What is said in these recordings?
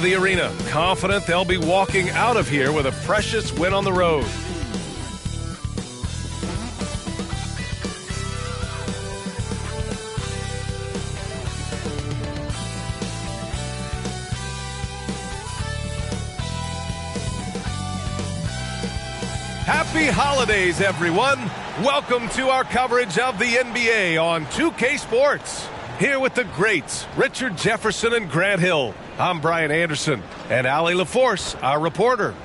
The arena, confident they'll be walking out of here with a precious win on the road. Happy holidays, everyone. Welcome to our coverage of the NBA on 2K Sports. Here with the greats, Richard Jefferson and Grant Hill. I'm Brian Anderson, and Allie LaForce, our reporter.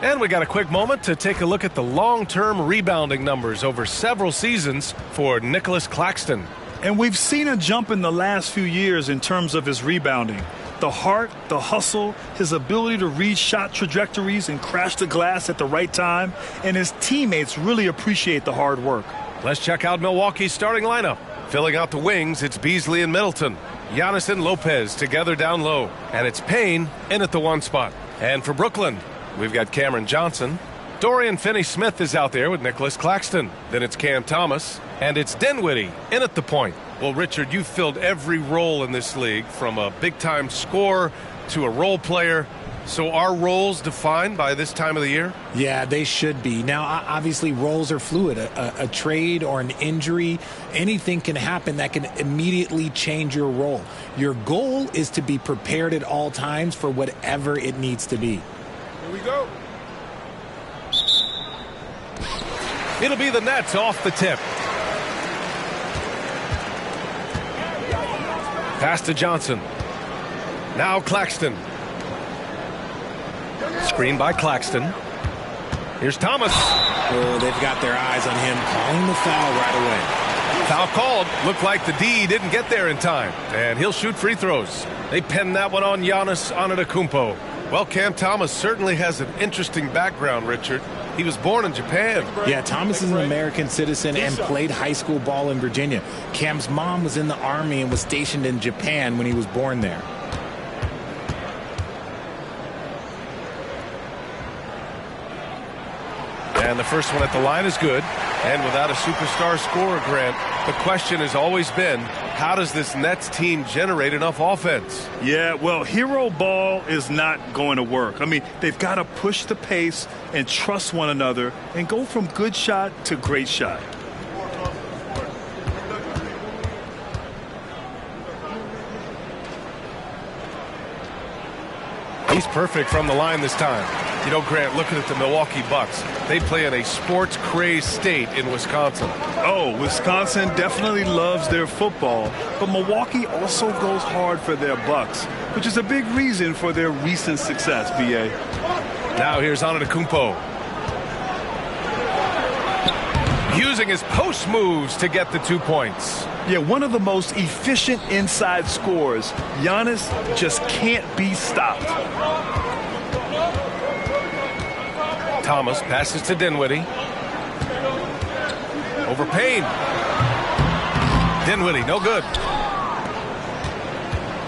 And we got a quick moment to take a look at the long-term rebounding numbers over several seasons for Nicholas Claxton. And we've seen a jump in the last few years in terms of his rebounding. The heart, the hustle, his ability to read shot trajectories and crash the glass at the right time, and his teammates really appreciate the hard work. Let's check out Milwaukee's starting lineup. Filling out the wings, it's Beasley and Middleton. Giannis and Lopez together down low. And it's Payne in at the one spot. And for Brooklyn, we've got Cameron Johnson. Dorian Finney-Smith is out there with Nicholas Claxton. Then it's Cam Thomas. And it's Dinwiddie in at the point. Well, Richard, you've filled every role in this league, from a big-time scorer to a role player. So are roles defined by this time of the year? Yeah, they should be. Now, obviously, roles are fluid. A trade or an injury, anything can happen that can immediately change your role. Your goal is to be prepared at all times for whatever it needs to be. Here we go. It'll be the Nets off the tip. Pass to Johnson. Now Claxton. Screen by Claxton. Here's Thomas. Oh, they've got their eyes on him, calling the foul right away. Foul called. Looked like the D didn't get there in time, and he'll shoot free throws. They pinned that one on Giannis Antetokounmpo. Well, Cam Thomas certainly has an interesting background, Richard. He was born in Japan. Yeah, Thomas is an American citizen and played high school ball in Virginia. Cam's mom was in the Army and was stationed in Japan when he was born there. And the first one at the line is good. And without a superstar scorer, Grant, the question has always been, how does this Nets team generate enough offense? Yeah, well, hero ball is not going to work. I mean, they've got to push the pace and trust one another and go from good shot to great shot. He's perfect from the line this time. You know, Grant, looking at the Milwaukee Bucks, they play in a sports-crazed state in Wisconsin. Oh, Wisconsin definitely loves their football, but Milwaukee also goes hard for their Bucks, which is a big reason for their recent success, B.A. Now here's Antetokounmpo. Using his post moves to get the 2 points. Yeah, one of the most efficient inside scorers. Giannis just can't be stopped. Thomas passes to Dinwiddie. Over Payne. Dinwiddie, no good.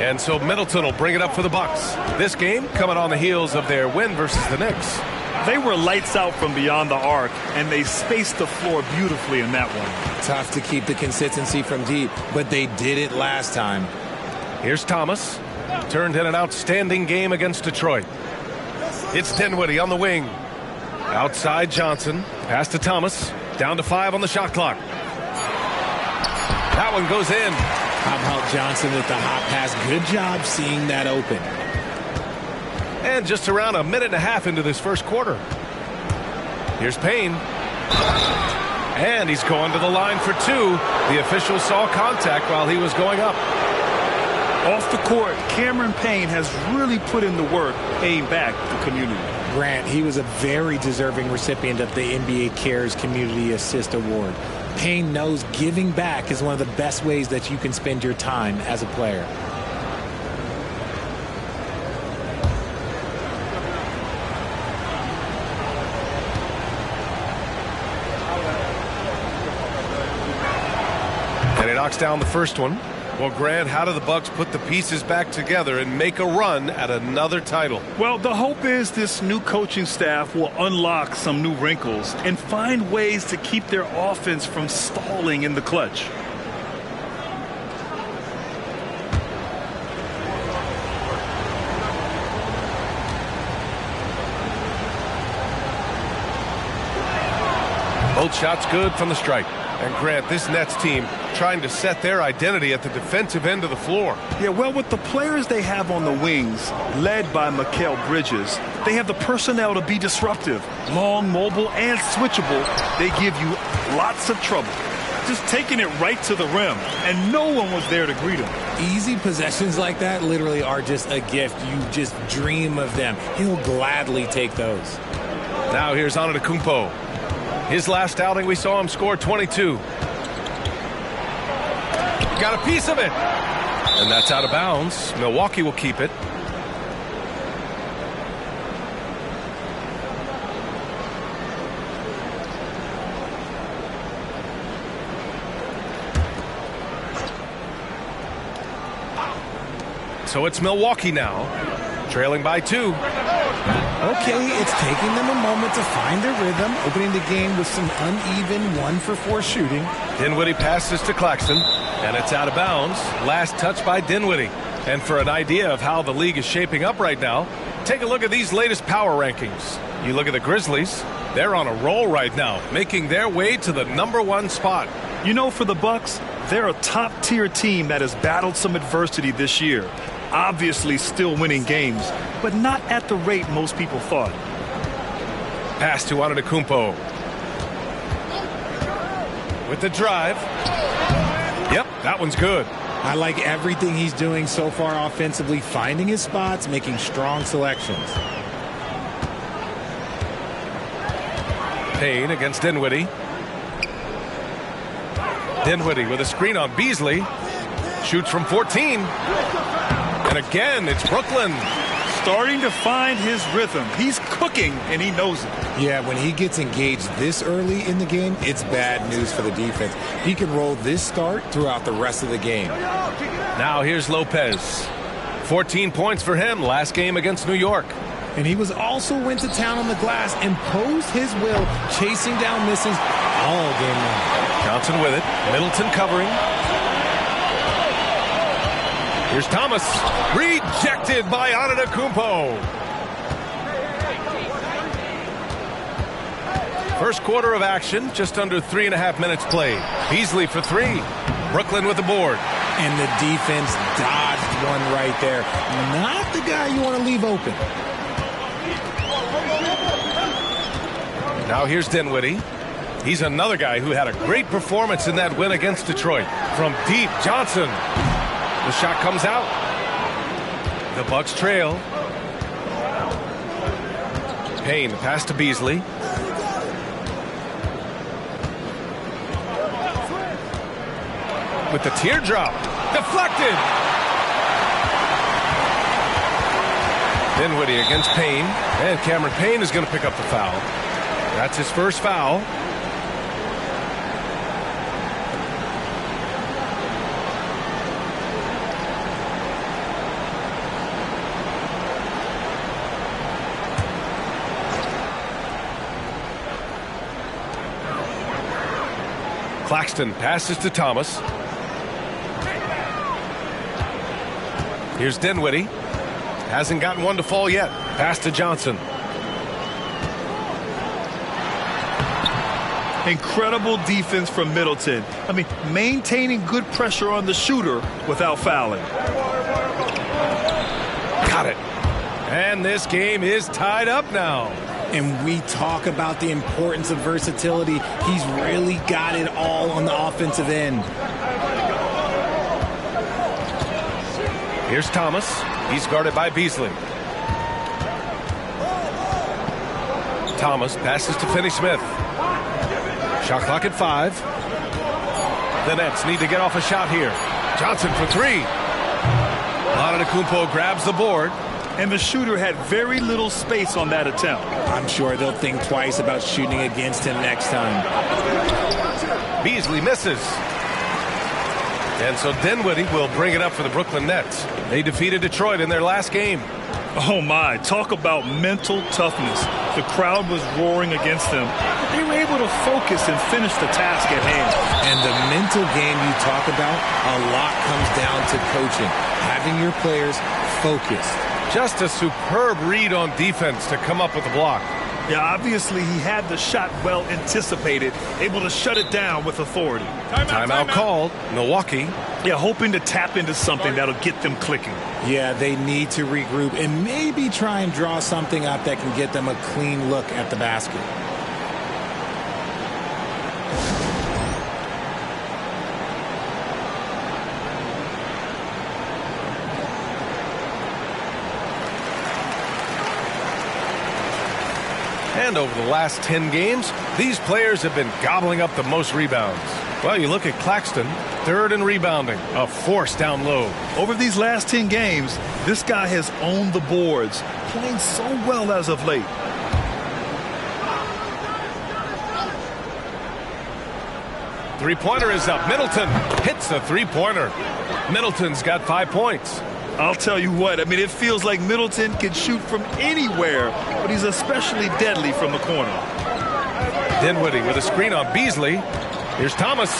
And so Middleton will bring it up for the Bucks. This game coming on the heels of their win versus the Knicks. They were lights out from beyond the arc, and they spaced the floor beautifully in that one. Tough to keep the consistency from deep, but they did it last time. Here's Thomas. Turned in an outstanding game against Detroit. It's Dinwiddie on the wing. Outside Johnson. Pass to Thomas. Down to 5 on the shot clock. That one goes in. How about Johnson with the hot pass? Good job seeing that open. And just around a minute and a half into this first quarter. Here's Payne. And he's going to the line for 2. The official saw contact while he was going up. Off the court, Cameron Payne has really put in the work paying back the community. Grant, he was a very deserving recipient of the NBA Cares Community Assist Award. Payne knows giving back is one of the best ways that you can spend your time as a player. And he knocks down the first one. Well, Grant, how do the Bucks put the pieces back together and make a run at another title? Well, the hope is this new coaching staff will unlock some new wrinkles and find ways to keep their offense from stalling in the clutch. Both shots good from the stripe. And Grant, this Nets team trying to set their identity at the defensive end of the floor. Yeah, well, with the players they have on the wings, led by Mikal Bridges, they have the personnel to be disruptive. Long, mobile, and switchable, they give you lots of trouble. Just taking it right to the rim, and no one was there to greet him. Easy possessions like that literally are just a gift. You just dream of them. He'll gladly take those. Now here's Antetokounmpo. His last outing, we saw him score 22. Got a piece of it. And that's out of bounds. Milwaukee will keep it. So it's Milwaukee now, trailing by 2. Okay, it's taking them a moment to find their rhythm, opening the game with some uneven 1-for-4 shooting. Dinwiddie passes to Claxton, and it's out of bounds. Last touch by Dinwiddie. And for an idea of how the league is shaping up right now, take a look at these latest power rankings. You look at the Grizzlies, they're on a roll right now, making their way to the #1 spot. You know, for the Bucks, they're a top-tier team that has battled some adversity this year. Obviously still winning games, but not at the rate most people thought. Pass to Antetokounmpo. With the drive. Yep, that one's good. I like everything he's doing so far offensively, finding his spots, making strong selections. Payne against Dinwiddie. Dinwiddie with a screen on Beasley. Shoots from 14. And again, it's Brooklyn. Starting to find his rhythm. He's cooking, and he knows it. Yeah, when he gets engaged this early in the game, it's bad news for the defense. He can roll this start throughout the rest of the game. Now here's Lopez. 14 points for him last game against New York. And he was also went to town on the glass, imposed his will, chasing down misses all game long. Johnson with it. Middleton covering. Here's Thomas. Rejected by Antetokounmpo. First quarter of action, just under 3.5 minutes played. Beasley for 3. Brooklyn with the board. And the defense dodged one right there. Not the guy you want to leave open. Now here's Dinwiddie. He's another guy who had a great performance in that win against Detroit. From deep, Johnson. The shot comes out. The Bucks trail. Payne, pass to Beasley. With the teardrop. Deflected. Dinwiddie against Payne. And Cameron Payne is going to pick up the foul. That's his first foul. Claxton passes to Thomas. Here's Dinwiddie. Hasn't gotten one to fall yet. Pass to Johnson. Incredible defense from Middleton. I mean, maintaining good pressure on the shooter without fouling. Got it. And this game is tied up now. And we talk about the importance of versatility. He's really got it all on the offensive end. Here's Thomas. He's guarded by Beasley. Thomas passes to Finney-Smith. Shot clock at 5. The Nets need to get off a shot here. Johnson for 3. Antetokounmpo grabs the board. And the shooter had very little space on that attempt. I'm sure they'll think twice about shooting against him next time. Beasley misses. And so Dinwiddie will bring it up for the Brooklyn Nets. They defeated Detroit in their last game. Oh my, talk about mental toughness. The crowd was roaring against them. They were able to focus and finish the task at hand. And the mental game you talk about, a lot comes down to coaching. Having your players focused. Just a superb read on defense to come up with the block. Yeah, obviously he had the shot well anticipated, able to shut it down with authority. Timeout called. Milwaukee. Yeah, hoping to tap into something that'll get them clicking. Yeah, they need to regroup and maybe try and draw something up that can get them a clean look at the basket. And over the last 10 games, these players have been gobbling up the most rebounds. Well, you look at Claxton, third in rebounding, a force down low. Over these last 10 games, this guy has owned the boards, playing so well as of late. Three-pointer is up. Middleton hits the three-pointer. Middleton's got 5 points. I'll tell you what, I mean, it feels like Middleton can shoot from anywhere, but he's especially deadly from the corner. Dinwiddie with a screen on Beasley. Here's Thomas.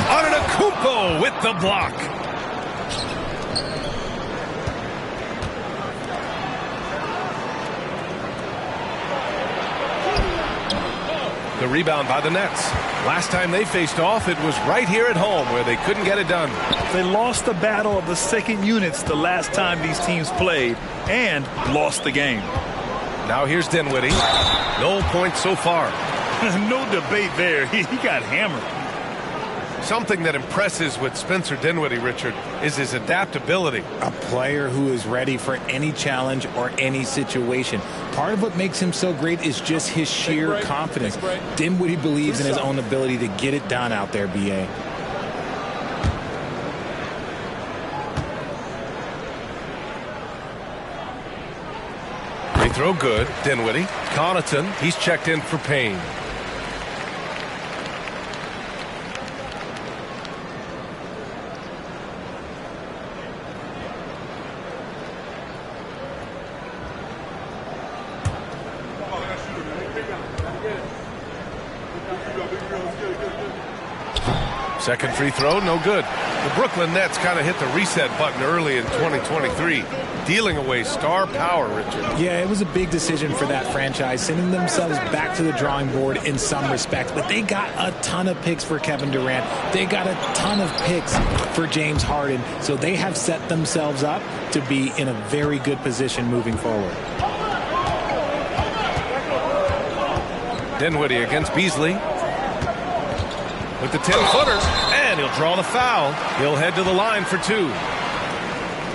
Antetokounmpo with the block. The rebound by the Nets. Last time they faced off, it was right here at home where they couldn't get it done. They lost the battle of the second units the last time these teams played and lost the game. Now here's Dinwiddie. No points so far. No debate there. He got hammered. Something that impresses with Spencer Dinwiddie, Richard, is his adaptability. A player who is ready for any challenge or any situation. Part of what makes him so great is just his sheer confidence. Dinwiddie believes in his own ability to get it done out there, B.A. Free throw good. Dinwiddie. Connaughton, he's checked in for Payne. Second free throw, no good. The Brooklyn Nets kind of hit the reset button early in 2023, dealing away star power, Richard. Yeah, it was a big decision for that franchise, sending themselves back to the drawing board in some respects. But they got a ton of picks for Kevin Durant. They got a ton of picks for James Harden. So they have set themselves up to be in a very good position moving forward. Dinwiddie against Beasley. With the 10-footer, and he'll draw the foul. He'll head to the line for two.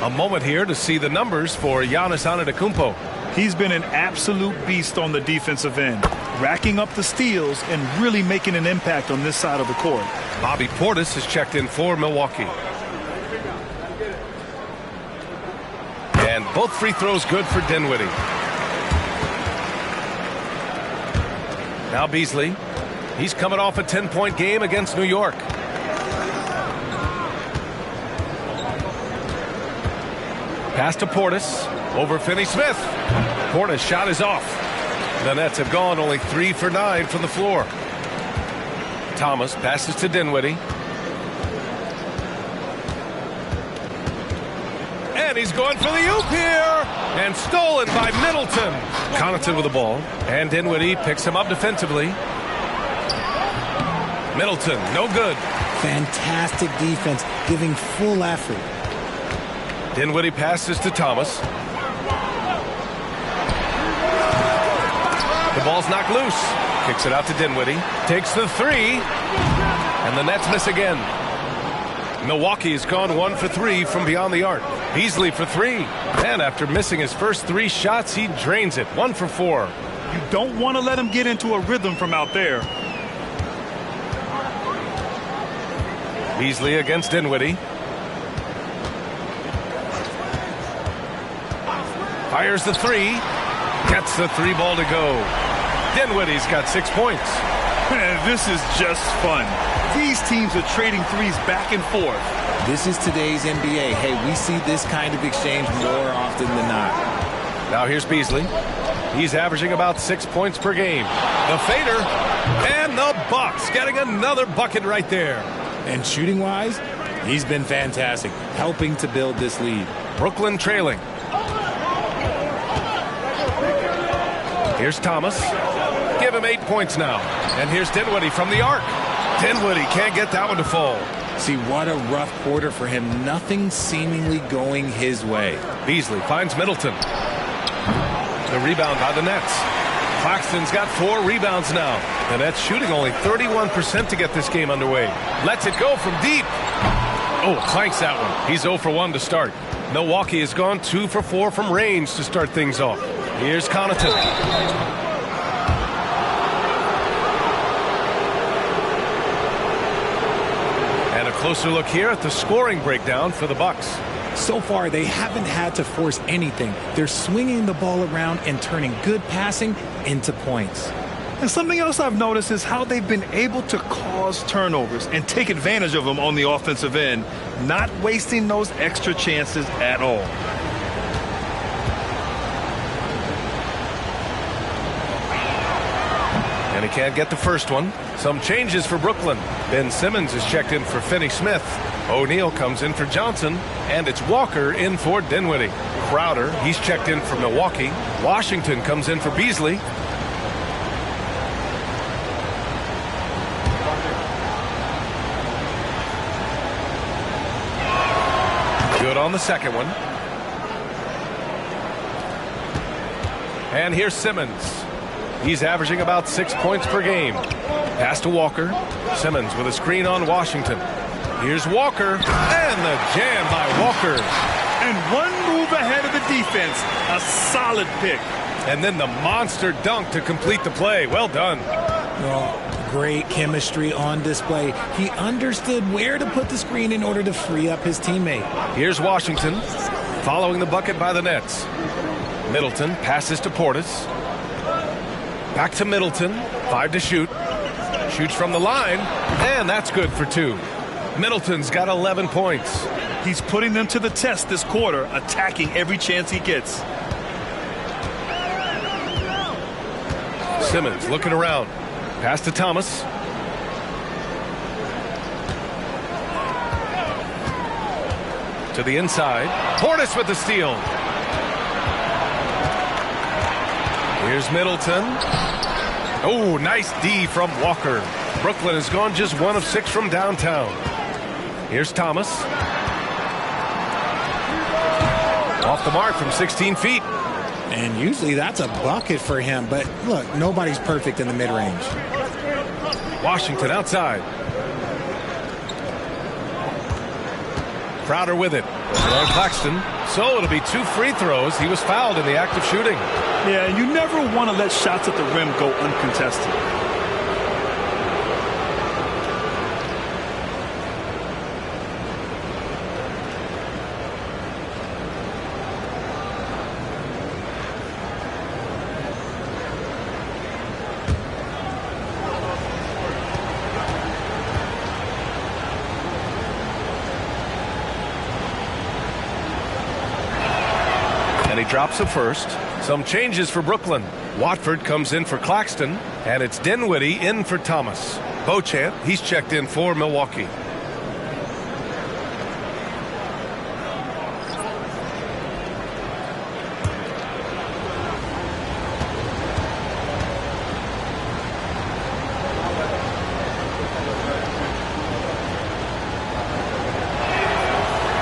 A moment here to see the numbers for Giannis Antetokounmpo. He's been an absolute beast on the defensive end, racking up the steals and really making an impact on this side of the court. Bobby Portis has checked in for Milwaukee. And both free throws good for Dinwiddie. Now Beasley. He's coming off a 10-point game against New York. Pass to Portis. Over Finney-Smith. Portis' shot is off. The Nets have gone only 3 for 9 from the floor. Thomas passes to Dinwiddie. And he's going for the oop here. And stolen by Middleton. Connaughton with the ball. And Dinwiddie picks him up defensively. Middleton, no good. Fantastic defense, giving full effort. Dinwiddie passes to Thomas. The ball's knocked loose. Kicks it out to Dinwiddie. Takes the three. And the Nets miss again. Milwaukee's gone 1 for 3 from beyond the arc. Beasley for 3. And after missing his first 3 shots, he drains it. 1 for 4. You don't want to let him get into a rhythm from out there. Beasley against Dinwiddie. Fires the 3. Gets the 3 ball to go. Dinwiddie's got 6 points. This is just fun. These teams are trading threes back and forth. This is today's NBA. Hey, we see this kind of exchange more often than not. Now here's Beasley. He's averaging about 6 points per game. The fader and the Bucks getting another bucket right there. And shooting-wise, he's been fantastic, helping to build this lead. Brooklyn trailing. Here's Thomas. Give him 8 points now. And here's Dinwiddie from the arc. Dinwiddie can't get that one to fall. See, what a rough quarter for him. Nothing seemingly going his way. Beasley finds Middleton. The rebound by the Nets. Claxton's got 4 rebounds now. The Nets shooting only 31% to get this game underway. Lets it go from deep. Oh, clanks that one. He's 0 for 1 to start. Milwaukee has gone 2 for 4 from range to start things off. Here's Connaughton. And a closer look here at the scoring breakdown for the Bucks. So far, they haven't had to force anything. They're swinging the ball around and turning good passing into points. And something else I've noticed is how they've been able to cause turnovers and take advantage of them on the offensive end, not wasting those extra chances at all. And he can't get the first one. Some changes for Brooklyn. Ben Simmons is checked in for Finney-Smith. O'Neal comes in for Johnson. And it's Walker in for Dinwiddie. Crowder, he's checked in for Milwaukee. Washington comes in for Beasley. Good on the second one. And here's Simmons. He's averaging about 6 points per game. Pass to Walker. Simmons with a screen on Washington. Here's Walker. And the jam by Walker. And one move ahead of the defense. A solid pick. And then the monster dunk to complete the play. Well done. Oh, great chemistry on display. He understood where to put the screen in order to free up his teammate. Here's Washington following the bucket by the Nets. Middleton passes to Portis. Back to Middleton. 5 to shoot. Shoots from the line. And that's good for 2. Middleton's got 11 points. He's putting them to the test this quarter, attacking every chance he gets. Simmons looking around. Pass to Thomas. To the inside. Portis with the steal. Here's Middleton. Oh, nice D from Walker. Brooklyn has gone just 1 of 6 from downtown. Here's Thomas. Off the mark from 16 feet. And usually that's a bucket for him. But look, nobody's perfect in the mid-range. Washington outside. Crowder with it. On Claxton. So it'll be 2 free throws. He was fouled in the act of shooting. Yeah, you never want to let shots at the rim go uncontested. And he drops a first. Some changes for Brooklyn. Watford comes in for Claxton, and it's Dinwiddie in for Thomas. Beauchamp, he's checked in for Milwaukee.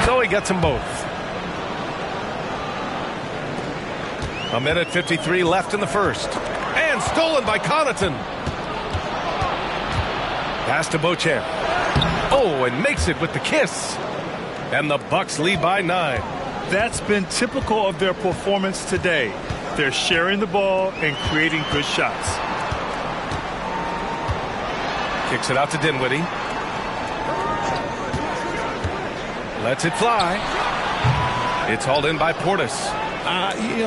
So he gets them both. A minute 53 left in the first. And stolen by Connaughton. Pass to Beauchamp. Oh, and makes it with the kiss. And the Bucks lead by 9. That's been typical of their performance today. They're sharing the ball and creating good shots. Kicks it out to Dinwiddie. Lets it fly. It's hauled in by Portis.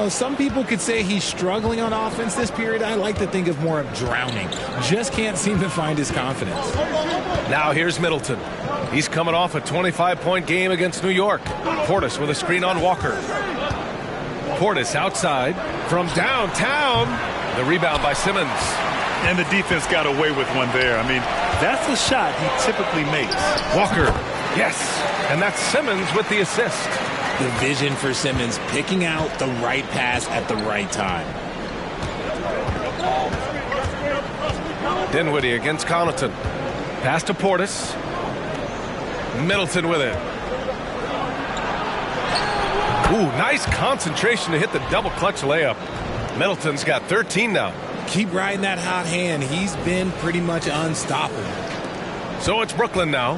Some people could say he's struggling on offense this period. I like to think of more of drowning. Just can't seem to find his confidence. Now here's Middleton. He's coming off a 25-point game against New York. Portis with a screen on Walker. Portis outside from downtown. The rebound by Simmons. And the defense got away with one there. I mean, that's a shot he typically makes. Walker, yes. And that's Simmons with the assist. The vision for Simmons, picking out the right pass at the right time. Dinwiddie against Connaughton. Pass to Portis. Middleton with it. Ooh, nice concentration to hit the double clutch layup. Middleton's got 13 now. Keep riding that hot hand. He's been pretty much unstoppable. So it's Brooklyn now.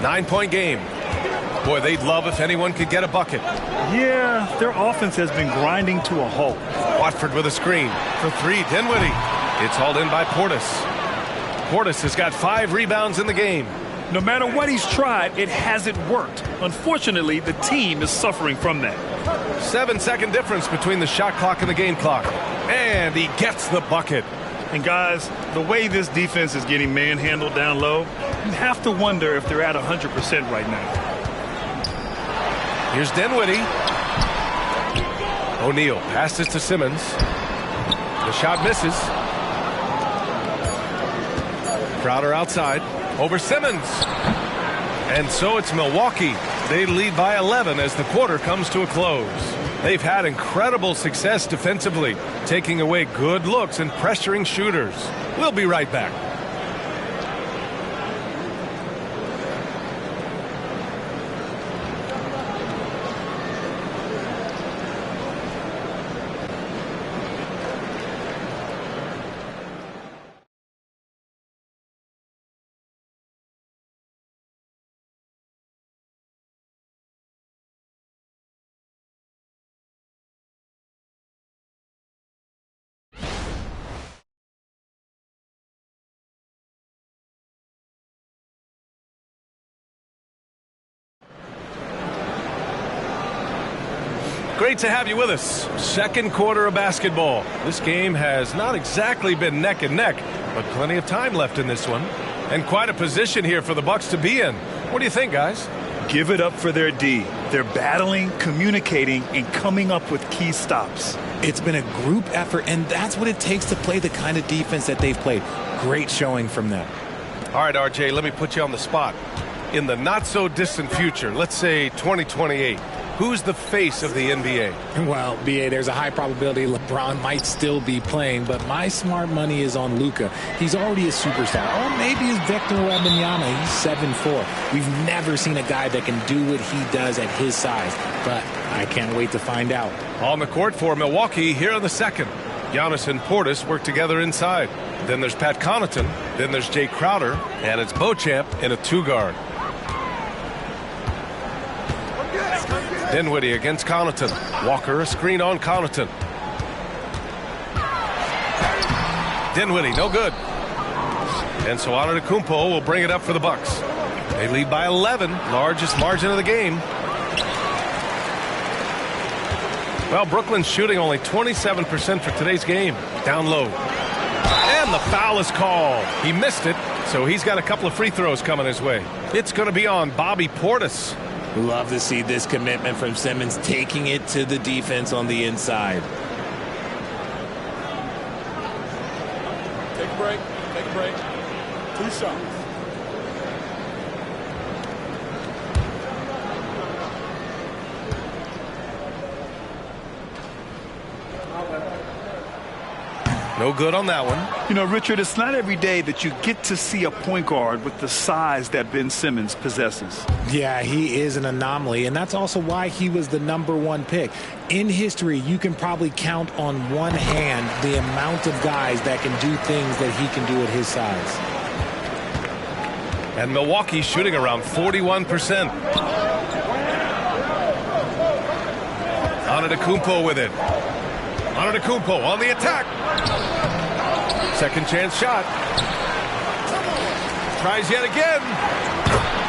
9-point game. Boy, they'd love if anyone could get a bucket. Yeah, their offense has been grinding to a halt. Watford with a screen. For three, Dinwiddie. It's hauled in by Portis. Portis has got 5 rebounds in the game. No matter what he's tried, it hasn't worked. Unfortunately, the team is suffering from that. 7-second difference between the shot clock and the game clock. And he gets the bucket. And guys, the way this defense is getting manhandled down low, you have to wonder if they're at 100% right now. Here's Dinwiddie. O'Neal passes to Simmons. The shot misses. Crowder outside. Over Simmons. And so it's Milwaukee. They lead by 11 as the quarter comes to a close. They've had incredible success defensively, taking away good looks and pressuring shooters. We'll be right back. Great to have you with us. Second quarter of basketball. This game has not exactly been neck and neck, but plenty of time left in this one. And quite a position here for the Bucks to be in. What do you think, guys? Give it up for their D. They're battling, communicating, and coming up with key stops. It's been a group effort, and that's what it takes to play the kind of defense that they've played. Great showing from them. All right, RJ, let me put you on the spot. In the not-so-distant future, let's say 2028, who's the face of the NBA? Well, B.A., there's a high probability LeBron might still be playing, but my smart money is on Luka. He's already a superstar. Or maybe it's Victor Wembanyama. He's 7'4". We've never seen a guy that can do what he does at his size, but I can't wait to find out. On the court for Milwaukee here in the second. Giannis and Portis work together inside. Then there's Pat Connaughton. Then there's Jay Crowder. And it's Beauchamp in a 2-guard. Dinwiddie against Connaughton. Walker a screen on Connaughton. Dinwiddie, no good. And so Antetokounmpo will bring it up for the Bucks. They lead by 11, largest margin of the game. Well, Brooklyn's shooting only 27% for today's game. Down low. And the foul is called. He missed it, so he's got a couple of free throws coming his way. It's going to be on Bobby Portis. Love to see this commitment from Simmons, taking it to the defense on the inside. Take a break. Take a break. 2 shots. No good on that one. You know, Richard, it's not every day that you get to see a point guard with the size that Ben Simmons possesses. Yeah, he is an anomaly, and that's also why he was the #1 pick. In history, you can probably count on one hand the amount of guys that can do things that he can do at his size. And Milwaukee shooting around 41%. Antetokounmpo with it. Antetokounmpo on the attack. Second chance shot. Tries yet again.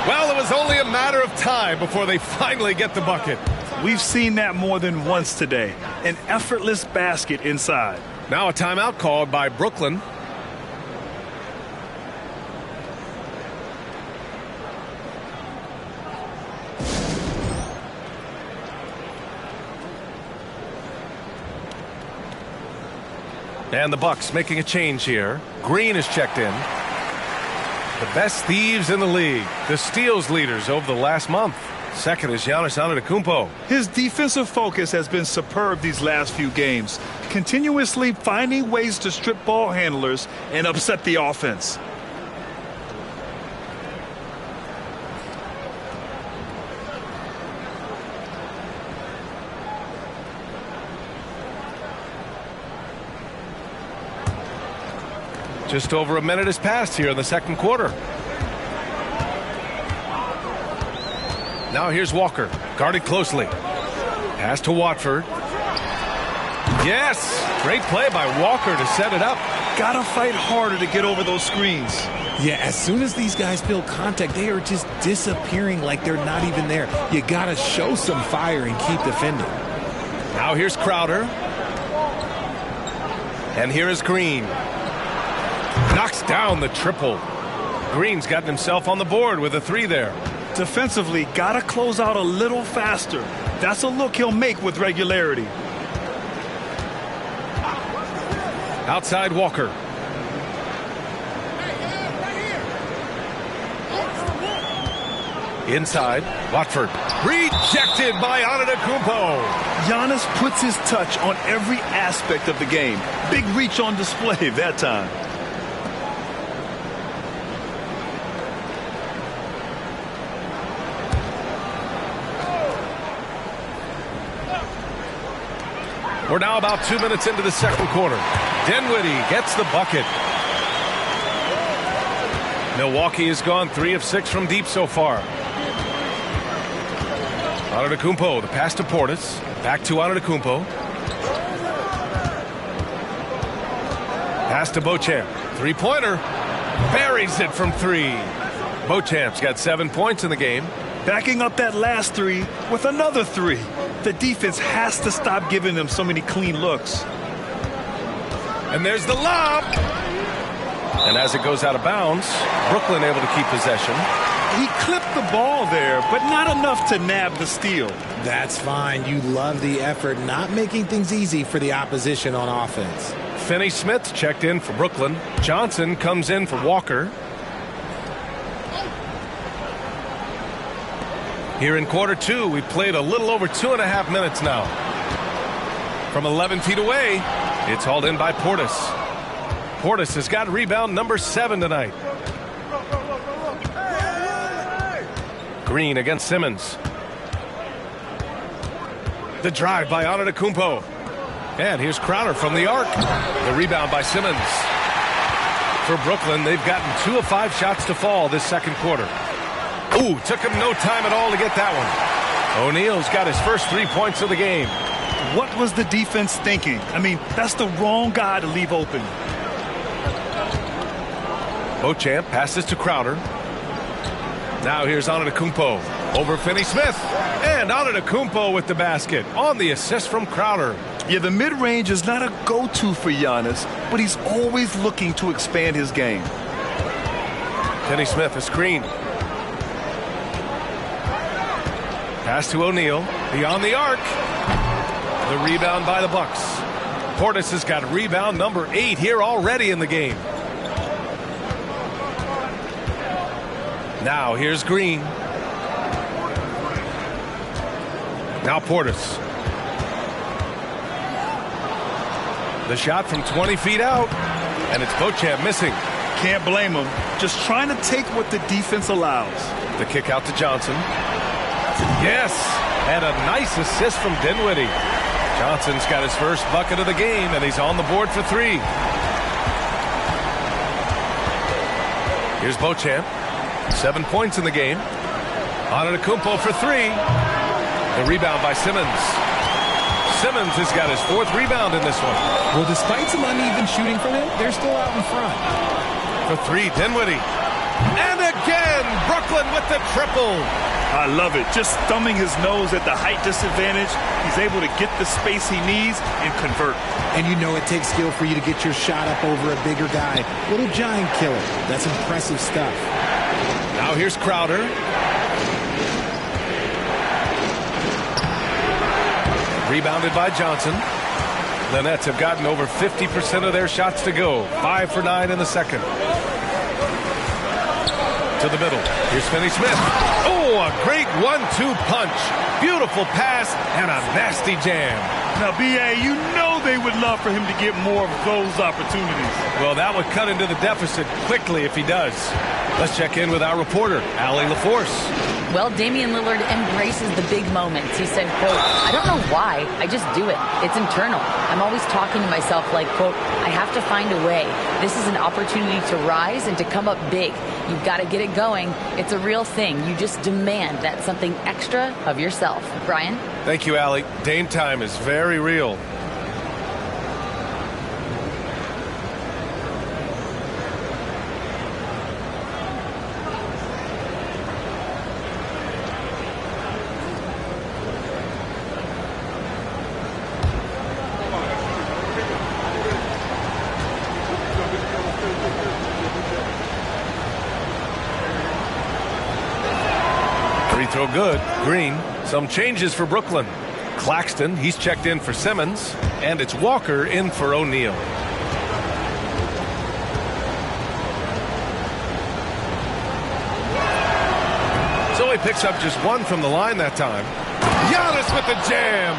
Well, it was only a matter of time before they finally get the bucket. We've seen that more than once today. An effortless basket inside. Now a timeout called by Brooklyn. And the Bucks making a change here. Green is checked in. The best thieves in the league. The steals leaders over the last month. Second is Giannis Antetokounmpo. His defensive focus has been superb these last few games. continuously finding ways to strip ball handlers and upset the offense. Just over a minute has passed here in the second quarter. Now here's Walker, guarded closely. Pass to Watford. Yes! Great play by Walker to set it up. Gotta fight harder to get over those screens. Yeah, as soon as these guys feel contact, they are just disappearing like they're not even there. You gotta show some fire and keep defending. Now here's Crowder. And here is Green. Knocks down the triple. Green's gotten himself on the board with a 3 there. Defensively, gotta close out a little faster. That's a look he'll make with regularity. Outside Walker. Inside, Watford. Rejected by Antetokounmpo. Giannis puts his touch on every aspect of the game. Big reach on display that time. We're now about 2 minutes into the second quarter. Dinwiddie gets the bucket. Milwaukee has gone 3 of 6 from deep so far. Antetokounmpo, the pass to Portis. Back to Antetokounmpo. Pass to Beauchamp. Three-pointer. Buries it from 3. Beauchamp's got 7 points in the game. Backing up that last 3 with another 3. The defense has to stop giving them so many clean looks. And there's the lob. And as it goes out of bounds, Brooklyn able to keep possession. He clipped the ball there, but not enough to nab the steal. That's fine. You love the effort, not making things easy for the opposition on offense. Finney-Smith checked in for Brooklyn. Johnson comes in for Walker. Here in quarter 2, we played a little over 2.5 minutes now. From 11 feet away, it's hauled in by Portis. Portis has got rebound number 7 tonight. Green against Simmons. The drive by Antetokounmpo. And here's Crowder from the arc. The rebound by Simmons. For Brooklyn, they've gotten 2 of 5 shots to fall this second quarter. Ooh, took him no time at all to get that one. O'Neal's got his first 3 points of the game. What was the defense thinking? I mean, that's the wrong guy to leave open. Beauchamp passes to Crowder. Now here's Antetokounmpo over Finney-Smith. And Antetokounmpo with the basket on the assist from Crowder. Yeah, the mid-range is not a go-to for Giannis, but he's always looking to expand his game. Finney-Smith, a screen. Pass to O'Neal. Beyond the arc. The rebound by the Bucks. Portis has got rebound number 8 here already in the game. Now here's Green. Now Portis. The shot from 20 feet out. And it's Beauchamp missing. Can't blame him. Just trying to take what the defense allows. The kick out to Johnson. Yes, and a nice assist from Dinwiddie. Johnson's got his first bucket of the game, and he's on the board for 3. Here's Beauchamp. 7 points in the game. Antetokounmpo for 3. The rebound by Simmons. Simmons has got his 4th rebound in this one. Well, despite some uneven shooting from him, they're still out in front. For 3, Dinwiddie. And again, Brooklyn with the triple. I love it. Just thumbing his nose at the height disadvantage. He's able to get the space he needs and convert. And you know it takes skill for you to get your shot up over a bigger guy. Little giant killer. That's impressive stuff. Now here's Crowder. Rebounded by Johnson. The Nets have gotten over 50% of their shots to go. 5 for 9 in the second. To the middle. Here's Finney-Smith. Oh, a great 1-2 punch. Beautiful pass and a nasty jam. Now, B.A., you know they would love for him to get more of those opportunities. Well, that would cut into the deficit quickly if he does. Let's check in with our reporter, Allie LaForce. Well, Damian Lillard embraces the big moments. He said, quote, "I don't know why, I just do it. It's internal. I'm always talking to myself like, quote, I have to find a way. This is an opportunity to rise and to come up big. You've got to get it going. It's a real thing. You just demand that something extra of yourself." Brian? Thank you, Allie. Dame time is very real. Free throw good. Green. Some changes for Brooklyn. Claxton, he's checked in for Simmons. And it's Walker in for O'Neal. So he picks up just one from the line that time. Giannis with the jam.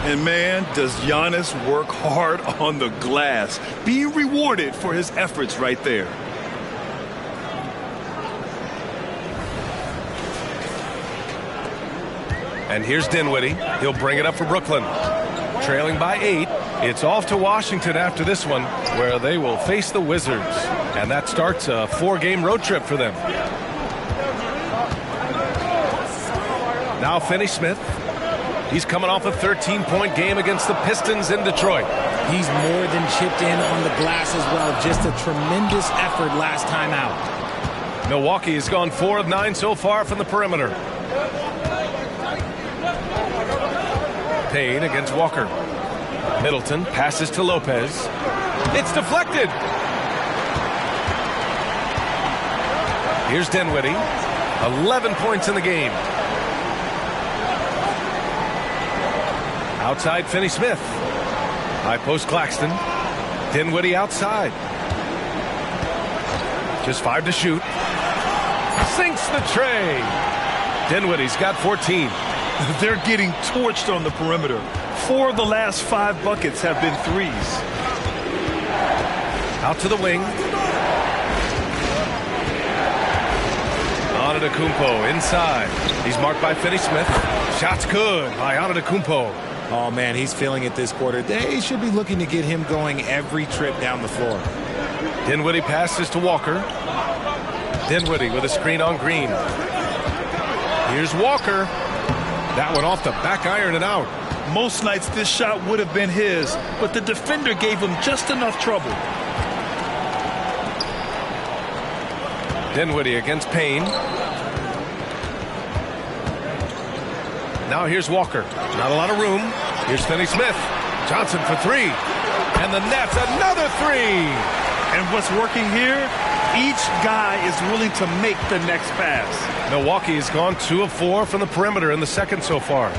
And man, does Giannis work hard on the glass. Being rewarded for his efforts right there. And here's Dinwiddie. He'll bring it up for Brooklyn. Trailing by 8. It's off to Washington after this one, where they will face the Wizards. And that starts a 4-game road trip for them. Now Finney-Smith. He's coming off a 13-point game against the Pistons in Detroit. He's more than chipped in on the glass as well. Just a tremendous effort last time out. Milwaukee has gone 4 of 9 so far from the perimeter. Payne against Walker. Middleton passes to Lopez. It's deflected. Here's Dinwiddie. 11 points in the game. Outside Finney-Smith. High post Claxton. Dinwiddie outside. Just 5 to shoot. Sinks the tray. Dinwiddie's got 14. They're getting torched on the perimeter. 4 of the last 5 buckets have been threes. Out to the wing. Antetokounmpo inside. He's marked by Finney-Smith. Shot's good by Antetokounmpo. Oh, man, he's feeling it this quarter. They should be looking to get him going every trip down the floor. Dinwiddie passes to Walker. Dinwiddie with a screen on Green. Here's Walker. That one off the back iron and out. Most nights this shot would have been his, but the defender gave him just enough trouble. Dinwiddie against Payne. Now here's Walker. Not a lot of room. Here's Finney-Smith. Johnson for 3. And the Nets, another 3. And what's working here? Each guy is willing to make the next pass. Milwaukee has gone 2 of 4 from the perimeter in the second so far.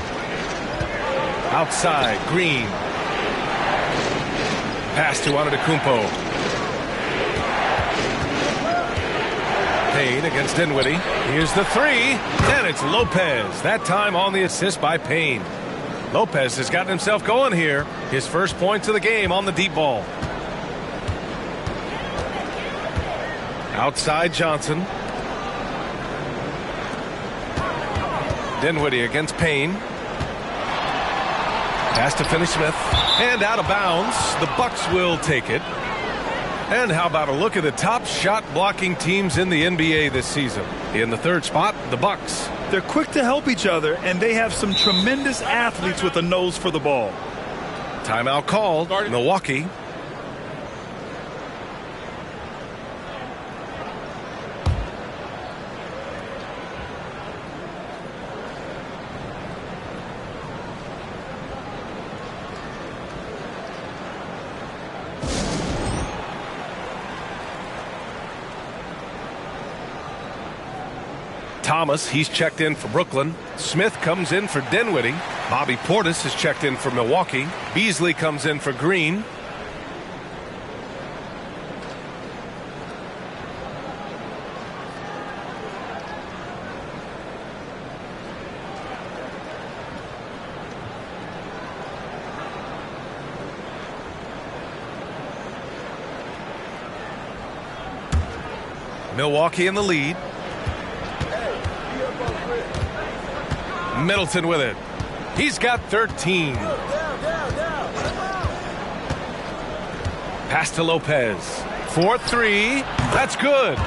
Outside, Green. Pass to Antetokounmpo. Payne against Dinwiddie. Here's the 3, and it's Lopez. That time on the assist by Payne. Lopez has gotten himself going here. His first points of the game on the deep ball. Outside Johnson. Dinwiddie against Payne. Pass to Finney-Smith. And out of bounds. The Bucks will take it. And how about a look at the top shot blocking teams in the NBA this season? In the third spot, the Bucks. They're quick to help each other, and they have some tremendous athletes with a nose for the ball. Timeout called. Milwaukee. Thomas, he's checked in for Brooklyn. Smith comes in for Dinwiddie. Bobby Portis has checked in for Milwaukee. Beasley comes in for Green. Milwaukee in the lead. Middleton with it. He's got 13. Pass to Lopez. 4-3. That's good.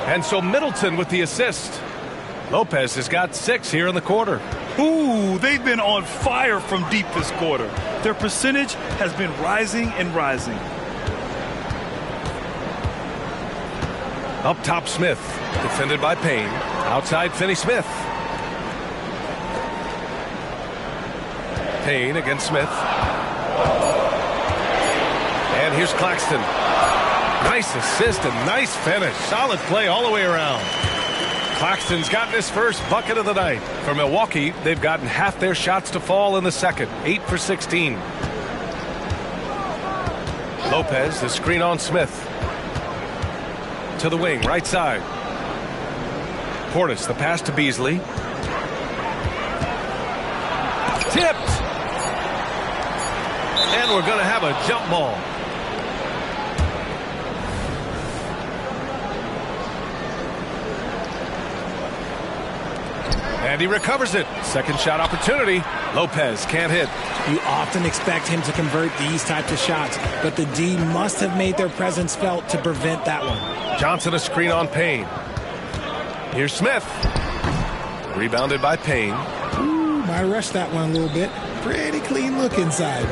And so Middleton with the assist. Lopez has got 6 here in the quarter. Ooh, they've been on fire from deep this quarter. Their percentage has been rising and rising. Up top, Smith. Defended by Payne. Outside, Finney-Smith. Payne against Smith. And here's Claxton. Nice assist and nice finish. Solid play all the way around. Claxton's gotten his first bucket of the night. For Milwaukee, they've gotten half their shots to fall in the second. 8 for 16. Lopez, the screen on Smith. To the wing, right side. Portis, the pass to Beasley. Tipped. And we're going to have a jump ball. And he recovers it. Second shot opportunity. Lopez can't hit. You often expect him to convert these types of shots, but the D must have made their presence felt to prevent that one. Johnson a screen on Payne. Here's Smith. Rebounded by Payne. Ooh, might rush that one a little bit. Pretty clean look inside.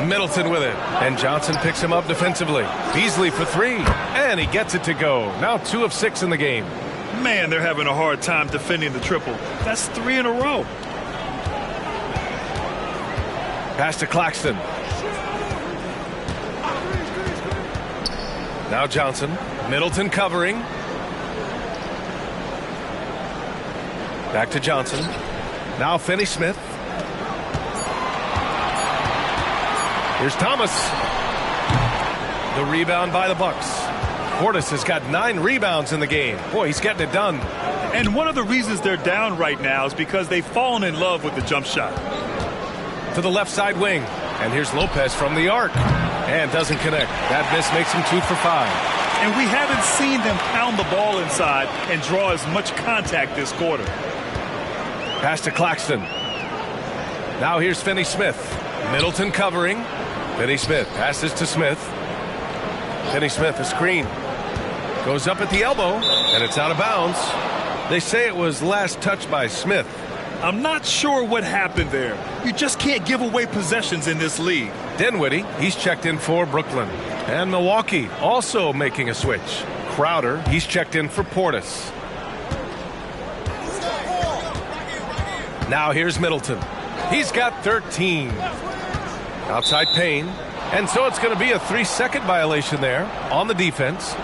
Middleton with it. And Johnson picks him up defensively. Beasley for 3. And he gets it to go. Now 2 of 6 in the game. Man, they're having a hard time defending the triple. That's 3 in a row. Pass to Claxton. Now Johnson. Middleton covering. Back to Johnson. Now Finney-Smith. Here's Thomas. The rebound by the Bucks. Portis has got 9 rebounds in the game. Boy, he's getting it done. And one of the reasons they're down right now is because they've fallen in love with the jump shot. To the left side wing. And here's Lopez from the arc. And doesn't connect. That miss makes him 2 for 5. And we haven't seen them pound the ball inside and draw as much contact this quarter. Pass to Claxton. Now here's Finney-Smith. Middleton covering. Finney-Smith passes to Smith. Finney-Smith, a screen. Goes up at the elbow, and it's out of bounds. They say it was last touched by Smith. I'm not sure what happened there. You just can't give away possessions in this league. Dinwiddie, he's checked in for Brooklyn. And Milwaukee also making a switch. Crowder, he's checked in for Portis. Now here's Middleton. He's got 13. Outside Payne. And so it's going to be a 3-second violation there on the defense.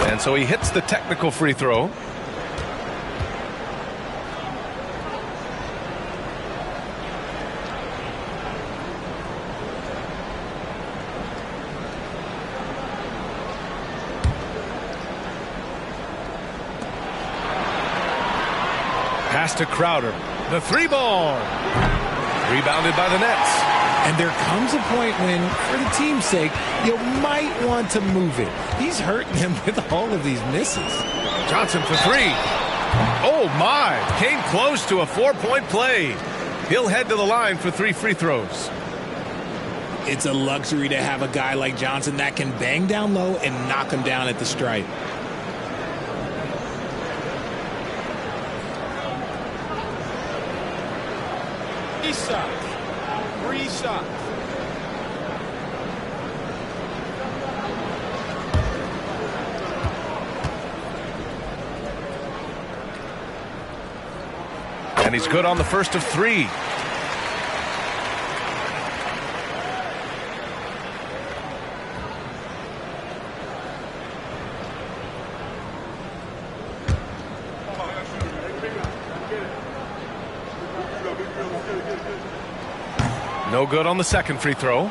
And so he hits the technical free throw. Pass to Crowder. The 3-ball. Rebounded by the Nets. And there comes a point when, for the team's sake, you might want to move it. He's hurting him with all of these misses. Johnson for 3. Oh, my. Came close to a 4-point play. He'll head to the line for 3 free throws. It's a luxury to have a guy like Johnson that can bang down low and knock him down at the stripe. Three shots. And he's good on the first of 3. No good on the second free throw.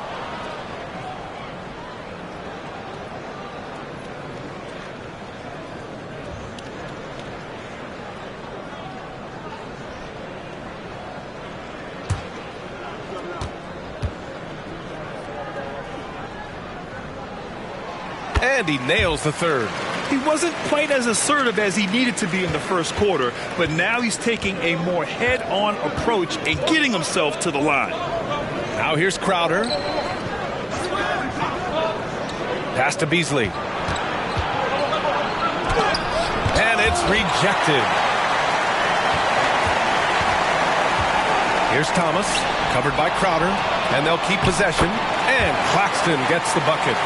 And he nails the third. He wasn't quite as assertive as he needed to be in the first quarter, but now he's taking a more head-on approach and getting himself to the line. Now here's Crowder. Pass to Beasley. And it's rejected. Here's Thomas, covered by Crowder, and they'll keep possession. And Claxton gets the bucket.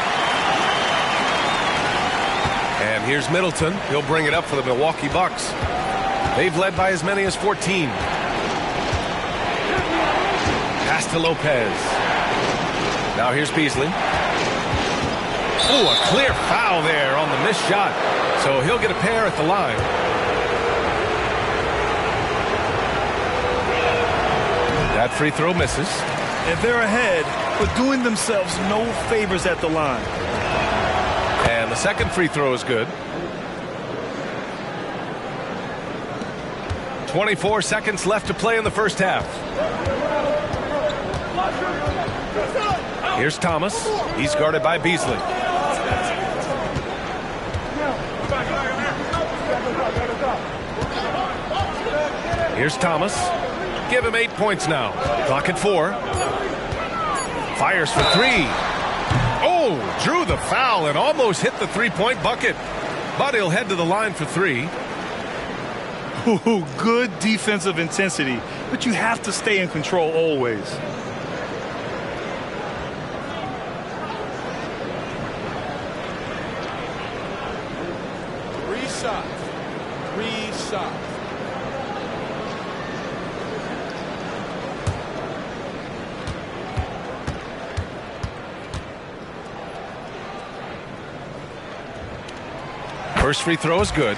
And here's Middleton. He'll bring it up for the Milwaukee Bucks. They've led by as many as 14. Pass to Lopez. Now here's Beasley. Oh, a clear foul there on the missed shot. So he'll get a pair at the line. That free throw misses. And they're ahead, but doing themselves no favors at the line. And the second free throw is good. 24 seconds left to play in the first half. Here's Thomas. He's guarded by Beasley. Here's Thomas. Give him 8 points now. Clock at 4. Fires for 3. Oh, drew the foul and almost hit the three-point bucket. But he'll head to the line for 3. Ooh, good defensive intensity, but you have to stay in control always. Three shots. First free throw is good.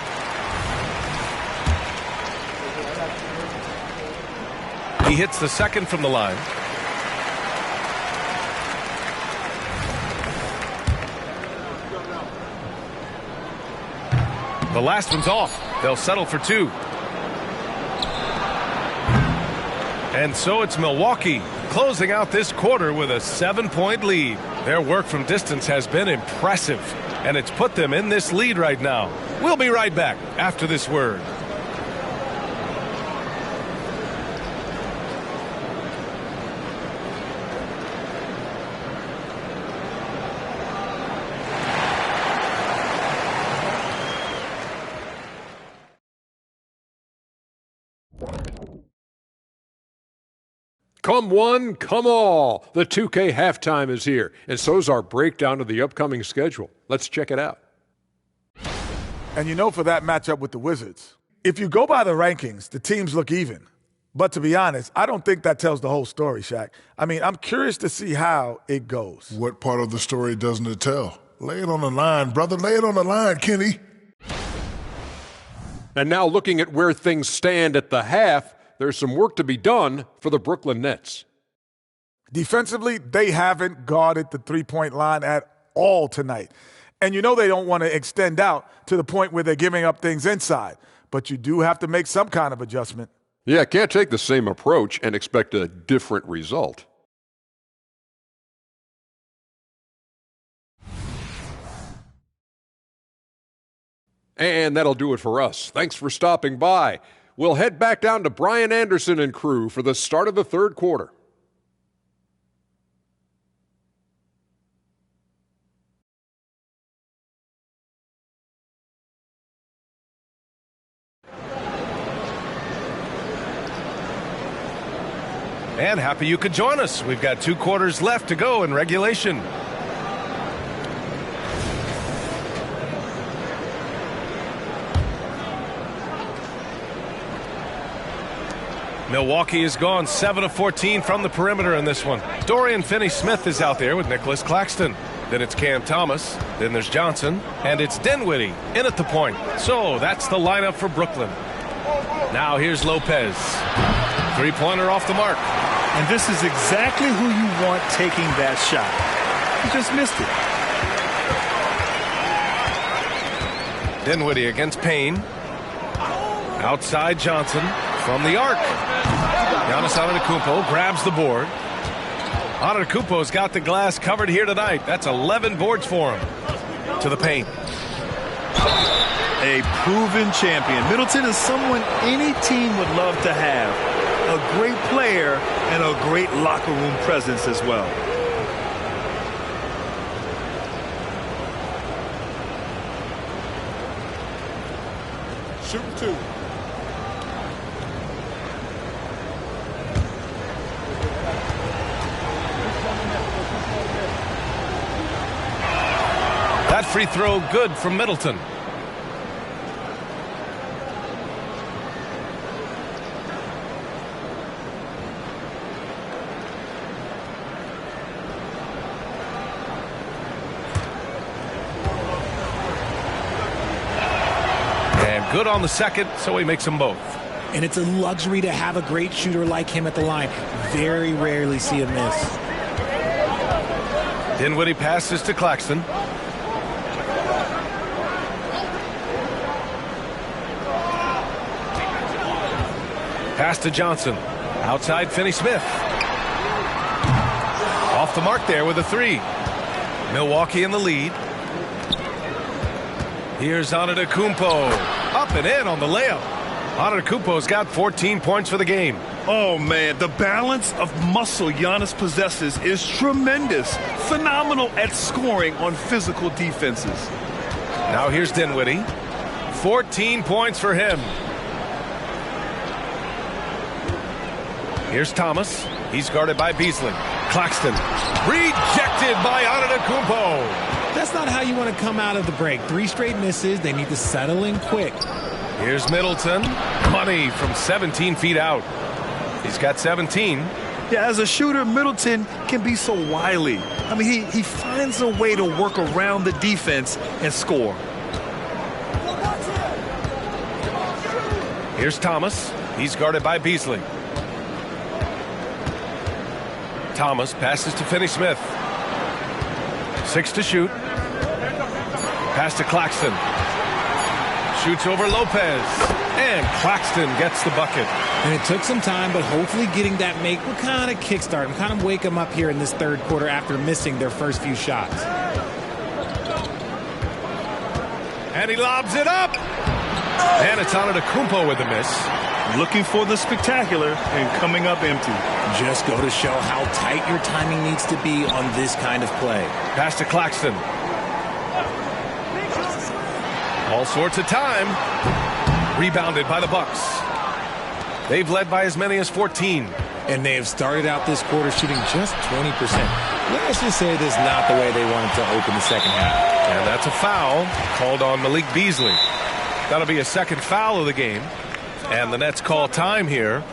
He hits the second from the line. The last one's off. They'll settle for 2. And so it's Milwaukee closing out this quarter with a 7-point lead. Their work from distance has been impressive, and it's put them in this lead right now. We'll be right back after this word. Come one, come all. The 2K halftime is here, and so's our breakdown of the upcoming schedule. Let's check it out. And you know, for that matchup with the Wizards, if you go by the rankings, the teams look even. But to be honest, I don't think that tells the whole story, Shaq. I mean, I'm curious to see how it goes. What part of the story doesn't it tell? Lay it on the line, brother. Lay it on the line, Kenny. And now looking at where things stand at the half, there's some work to be done for the Brooklyn Nets. Defensively, they haven't guarded the three-point line at all tonight. And you know they don't want to extend out to the point where they're giving up things inside. But you do have to make some kind of adjustment. Yeah, can't take the same approach and expect a different result. And that'll do it for us. Thanks for stopping by. We'll head back down to Brian Anderson and crew for the start of the third quarter. And happy you could join us. We've got 2 quarters left to go in regulation. Milwaukee has gone 7 of 14 from the perimeter in this one. Dorian Finney-Smith is out there with Nicholas Claxton. Then it's Cam Thomas. Then there's Johnson. And it's Dinwiddie in at the point. So that's the lineup for Brooklyn. Now here's Lopez. Three-pointer off the mark. And this is exactly who you want taking that shot. He just missed it. Dinwiddie against Payne. Outside Johnson from the arc. Giannis Antetokounmpo grabs the board. Antetokounmpo's got the glass covered here tonight. That's 11 boards for him. To the paint. A proven champion. Middleton is someone any team would love to have. A great player and a great locker room presence as well. Shooting 2. That free throw good from Middleton. And good on the second, so he makes them both. And it's a luxury to have a great shooter like him at the line. Very rarely see a miss. Dinwiddie passes to Claxton. Pass to Johnson. Outside Finney-Smith. Off the mark there with a 3. Milwaukee in the lead. Here's Antetokounmpo. Up and in on the layup. Antetokounmpo's got 14 points for the game. Oh, man, the balance of muscle Giannis possesses is tremendous. Phenomenal at scoring on physical defenses. Now here's Dinwiddie. 14 points for him. Here's Thomas. He's guarded by Beasley. Claxton. Rejected by Antetokounmpo. That's not how you want to come out of the break. 3 straight misses. They need to settle in quick. Here's Middleton. Money from 17 feet out. He's got 17. Yeah, as a shooter, Middleton can be so wily. I mean, he finds a way to work around the defense and score. Here's Thomas. He's guarded by Beasley. Thomas passes to Finney-Smith. 6 to shoot. Pass to Claxton. Shoots over Lopez. And Claxton gets the bucket. And it took some time, but hopefully getting that make will kind of kickstart him, kind of wake him up here in this third quarter after missing their first few shots. And he lobs it up. And it's Antetokounmpo with a miss. Looking for the spectacular and coming up empty. Just go to show how tight your timing needs to be on this kind of play. Pass to Claxton. All sorts of time. Rebounded by the Bucks. They've led by as many as 14. And they have started out this quarter shooting just 20%. Let's just say this is not the way they wanted to open the second half. And that's a foul called on Malik Beasley. That'll be a second foul of the game. And the Nets call time here.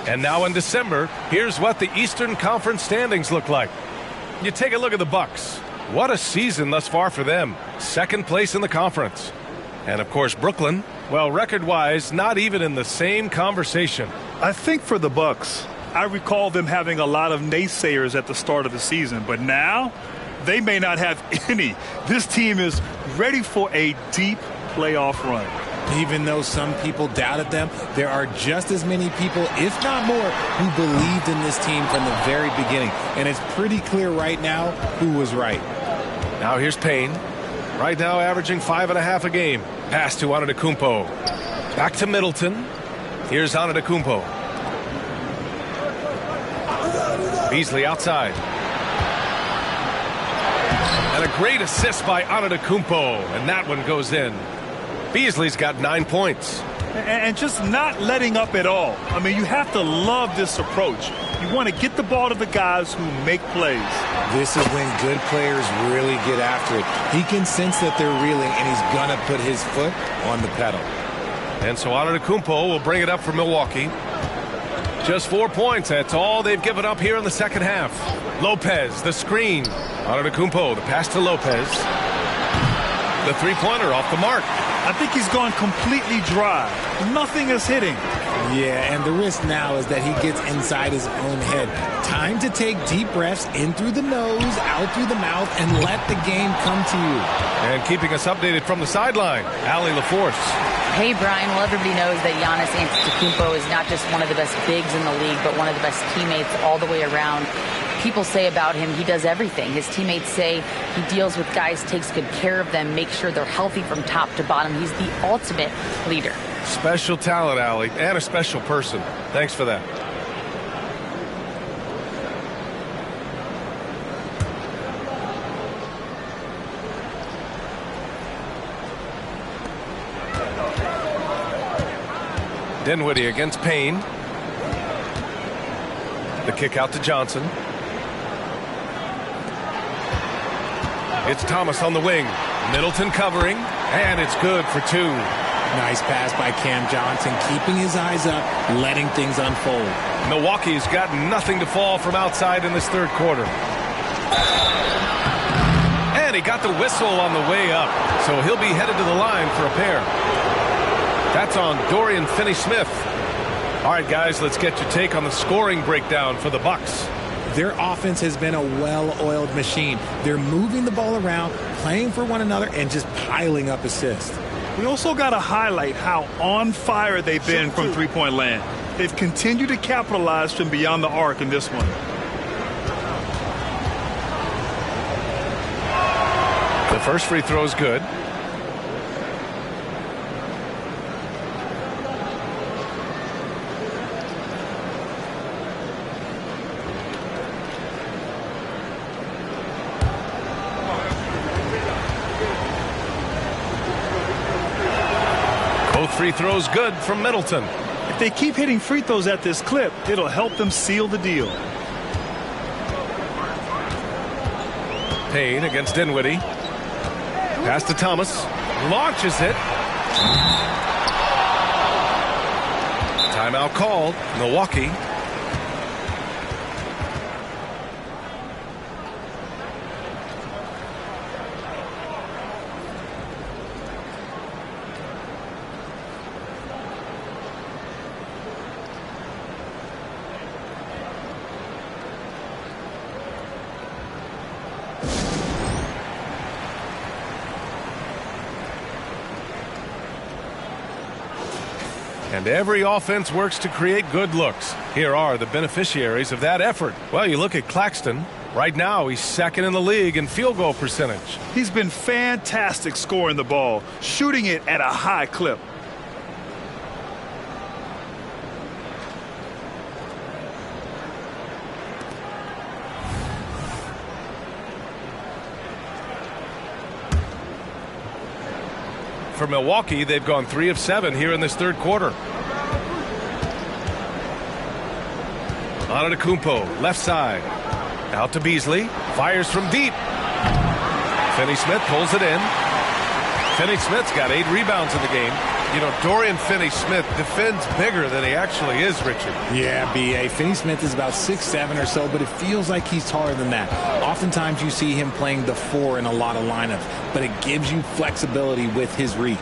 And now in December, here's what the Eastern Conference standings look like. You take a look at the Bucks. What a season thus far for them. Second place in the conference. And of course, Brooklyn, well, record-wise, not even in the same conversation. I think for the Bucks, I recall them having a lot of naysayers at the start of the season, but now they may not have any. This team is ready for a deep playoff run. Even though some people doubted them, there are just as many people, if not more, who believed in this team from the very beginning. And it's pretty clear right now who was right. Now here's Payne. Right now averaging 5.5 a game. Pass to Antetokounmpo. Back to Middleton. Here's Antetokounmpo. Beasley outside. And a great assist by Antetokounmpo. And that one goes in. Beasley's got 9 points. And just not letting up at all. I mean, you have to love this approach. You want to get the ball to the guys who make plays. This is when good players really get after it. He can sense that they're reeling, and he's going to put his foot on the pedal. And so Antetokounmpo will bring it up for Milwaukee. Just 4 points. That's all they've given up here in the second half. Lopez, the screen. Antetokounmpo, the pass to Lopez. The three-pointer off the mark. I think he's gone completely dry. Nothing is hitting. Yeah, and the risk now is that he gets inside his own head. Time to take deep breaths in through the nose, out through the mouth, and let the game come to you. And keeping us updated from the sideline, Allie LaForce. Hey, Brian. Well, everybody knows that Giannis Antetokounmpo is not just one of the best bigs in the league, but one of the best teammates all the way around. People say about him, he does everything. His teammates say he deals with guys, takes good care of them, makes sure they're healthy from top to bottom. He's the ultimate leader. Special talent, Allie, and a special person. Thanks for that. Dinwiddie against Payne. The kick out to Johnson. It's Thomas on the wing. Middleton covering, and it's good for two. Nice pass by Cam Johnson, keeping his eyes up, letting things unfold. Milwaukee's got nothing to fall from outside in this third quarter. And he got the whistle on the way up, so he'll be headed to the line for a pair. That's on Dorian Finney-Smith. All right, guys, let's get your take on the scoring breakdown for the Bucks. Their offense has been a well-oiled machine. They're moving the ball around, playing for one another, and just piling up assists. We also got to highlight how on fire they've been from three-point land. They've continued to capitalize from beyond the arc in this one. The first free throw is good. Both free throws good from Middleton. If they keep hitting free throws at this clip, it'll help them seal the deal. Payne against Dinwiddie. Pass to Thomas. Launches it. Timeout called. Milwaukee. And every offense works to create good looks. Here are the beneficiaries of that effort. Well, you look at Claxton. Right now, he's second in the league in field goal percentage. He's been fantastic scoring the ball, shooting it at a high clip. For Milwaukee, they've gone 3 of 7 here in this third quarter. Antetokounmpo, left side. Out to Beasley. Fires from deep. Finney-Smith pulls it in. Finney-Smith's got 8 rebounds in the game. You know, Dorian Finney-Smith defends bigger than he actually is, Richard. Yeah, B.A. Finney-Smith is about 6'7" or so, but it feels like he's taller than that. Oftentimes you see him playing the 4 in a lot of lineups, but it gives you flexibility with his reach.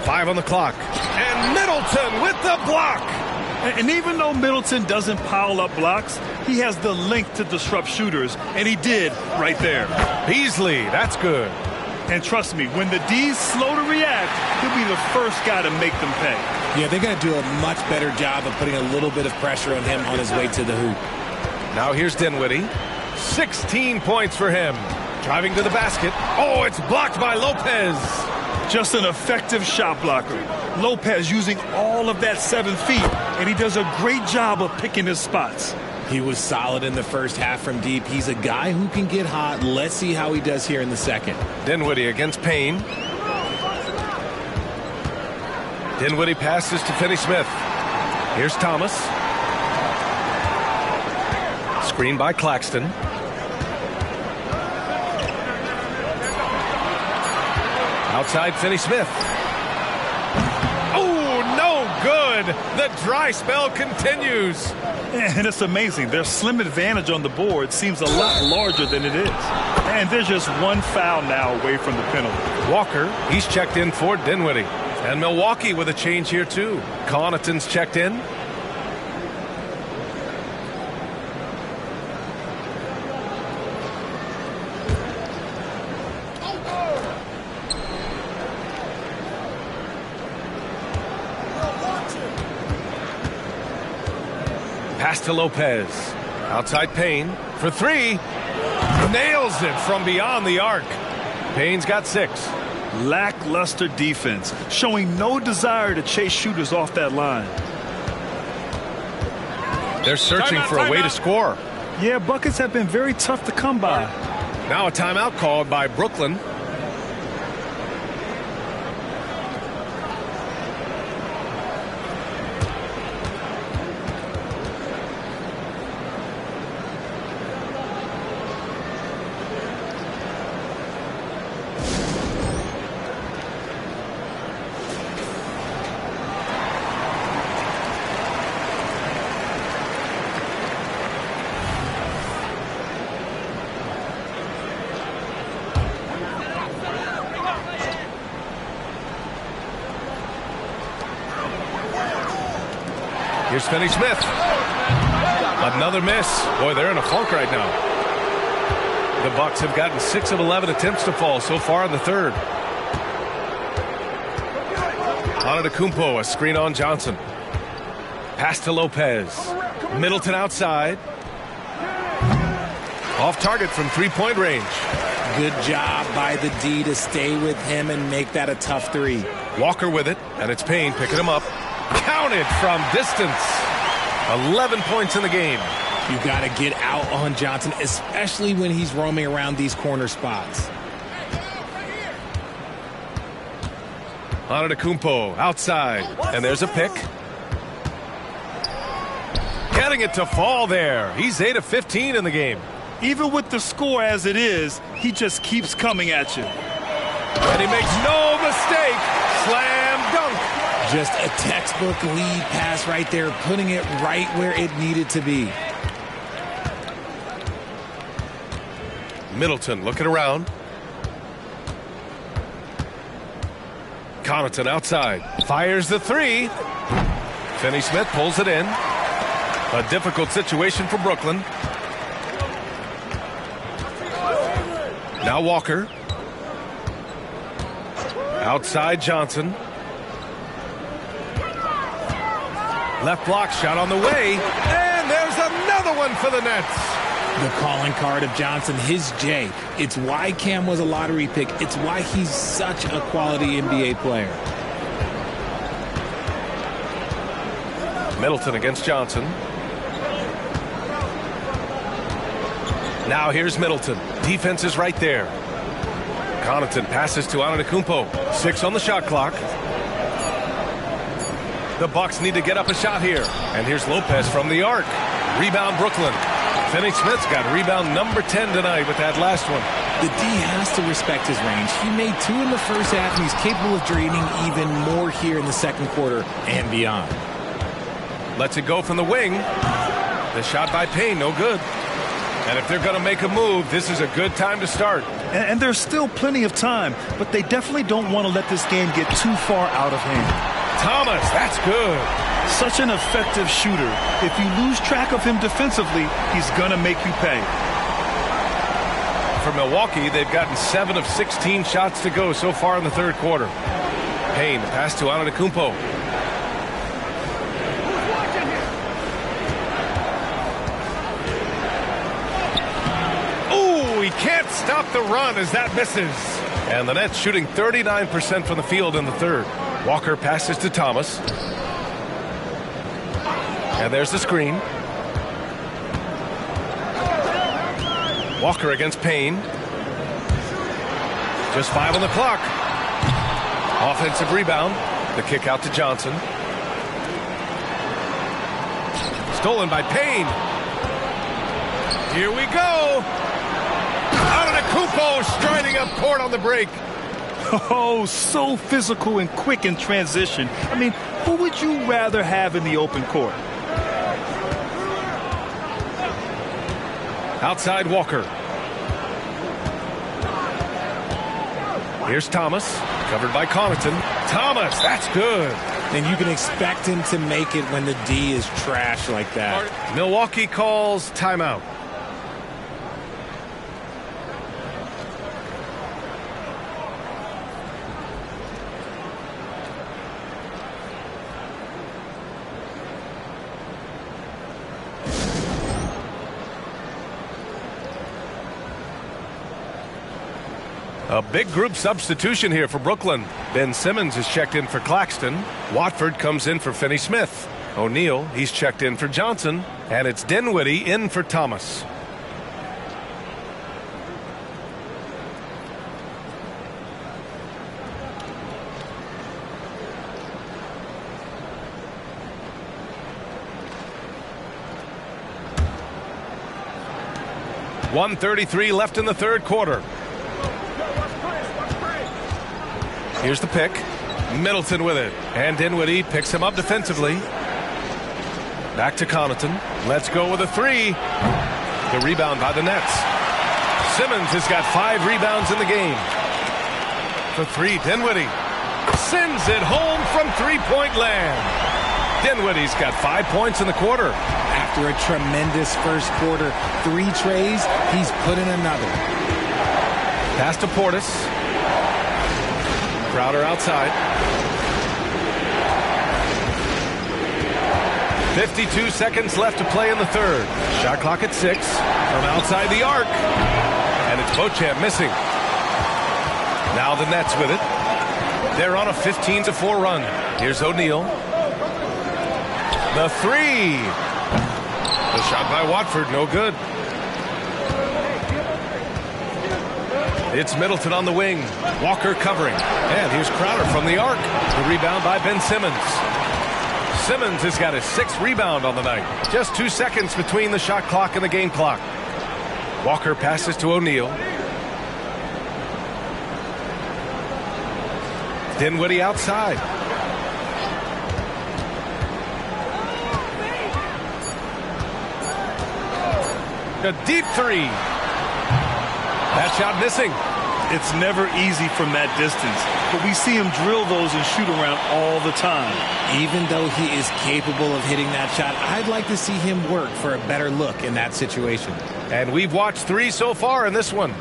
5 on the clock. And Middleton with the block. And even though Middleton doesn't pile up blocks, he has the length to disrupt shooters, and he did right there. Beasley, that's good. And trust me, when the D's slow to react, he'll be the first guy to make them pay. Yeah, they're going to do a much better job of putting a little bit of pressure on him on his way to the hoop. Now here's Dinwiddie. 16 points for him. Driving to the basket. Oh, it's blocked by Lopez. Just an effective shot blocker. Lopez using all of that 7 feet, and he does a great job of picking his spots. He was solid in the first half from deep. He's a guy who can get hot. Let's see how he does here in the second. Dinwiddie against Payne. Dinwiddie passes to Finney-Smith. Here's Thomas. Screen by Claxton. Outside Finney-Smith. Oh, no good. The dry spell continues. And it's amazing. Their slim advantage on the board seems a lot larger than it is. And there's just one foul now away from the penalty. Walker, he's checked in for Dinwiddie. And Milwaukee with a change here, too. Connaughton's checked in. Pass to Lopez. Outside Payne for three. Nails it from beyond the arc. Payne's got 6. Lackluster defense, showing no desire to chase shooters off that line. They're searching for a way to score. Yeah, buckets have been very tough to come by. Now a timeout called by Brooklyn. Here's Finney-Smith. Another miss. Boy, they're in a funk right now. The Bucks have gotten 6 of 11 attempts to fall so far in the third. Antetokounmpo, a screen on Johnson. Pass to Lopez. Middleton outside. Off target from three-point range. Good job by the D to stay with him and make that a tough 3. Walker with it, and it's Payne picking him up. Counted from distance. 11 points in the game. You got to get out on Johnson, especially when he's roaming around these corner spots. Antetokounmpo outside, and there's a pick. Getting it to fall there. He's 8 of 15 in the game. Even with the score as it is, he just keeps coming at you. And he makes no mistake. Slam dunk. Just a textbook lead pass right there, putting it right where it needed to be. Middleton looking around. Connaughton outside. Fires the 3. Finney-Smith pulls it in. A difficult situation for Brooklyn. Now Walker. Outside Johnson. Left block shot on the way. And there's another one for the Nets. The calling card of Johnson, his J. It's why Cam was a lottery pick. It's why he's such a quality NBA player. Middleton against Johnson. Now here's Middleton. Defense is right there. Connaughton passes to Antetokounmpo. 6 on the shot clock. The Bucks need to get up a shot here. And here's Lopez from the arc. Rebound Brooklyn. Finney-Smith's got rebound number 10 tonight with that last one. The D has to respect his range. He made 2 in the first half, and he's capable of draining even more here in the second quarter and beyond. Lets it go from the wing. The shot by Payne, no good. And if they're going to make a move, this is a good time to start. And there's still plenty of time, but they definitely don't want to let this game get too far out of hand. Thomas, that's good. Such an effective shooter. If you lose track of him defensively, he's going to make you pay. For Milwaukee, they've gotten 7 of 16 shots to go so far in the third quarter. Payne, pass to Antetokounmpo. Ooh, he can't stop the run as that misses. And the Nets shooting 39% from the field in the third. Walker passes to Thomas. And there's the screen. Walker against Payne. Just 5 on the clock. Offensive rebound. The kick out to Johnson. Stolen by Payne. Here we go. Antetokounmpo striding up court on the break. Oh, so physical and quick in transition. I mean, who would you rather have in the open court? Outside Walker. Here's Thomas, covered by Connaughton. Thomas, that's good. And you can expect him to make it when the D is trash like that. Milwaukee calls timeout. A big group substitution here for Brooklyn. Ben Simmons is checked in for Claxton. Watford comes in for Finney-Smith. O'Neal, he's checked in for Johnson. And it's Dinwiddie in for Thomas. .133 left in the third quarter. Here's the pick. Middleton with it. And Dinwiddie picks him up defensively. Back to Connaughton. Let's go with a three. The rebound by the Nets. Simmons has got 5 rebounds in the game. For three, Dinwiddie sends it home from three-point land. Dinwiddie's got 5 points in the quarter. After a tremendous first quarter, 3 trays, he's put in another. Pass to Portis. Crowder outside. 52 seconds left to play in the third. Shot clock at 6 from outside the arc. And it's Beauchamp missing. Now the Nets with it. They're on a 15-4 run. Here's O'Neal. The three. The shot by Watford, no good. It's Middleton on the wing. Walker covering. And here's Crowder from the arc. The rebound by Ben Simmons. Simmons has got his 6th rebound on the night. Just 2 seconds between the shot clock and the game clock. Walker passes to O'Neal. Dinwiddie outside. A deep three. That shot missing. It's never easy from that distance, but we see him drill those and shoot around all the time. Even though he is capable of hitting that shot, I'd like to see him work for a better look in that situation. And we've watched 3 so far in this one.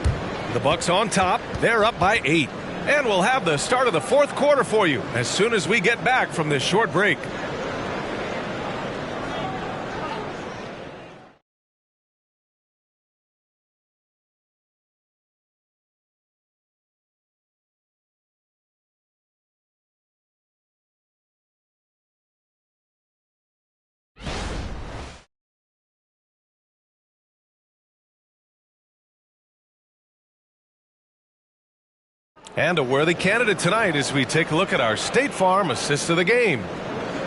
The Bucks on top. They're up by 8. And we'll have the start of the fourth quarter for you as soon as we get back from this short break. And a worthy candidate tonight as we take a look at our State Farm assist of the game.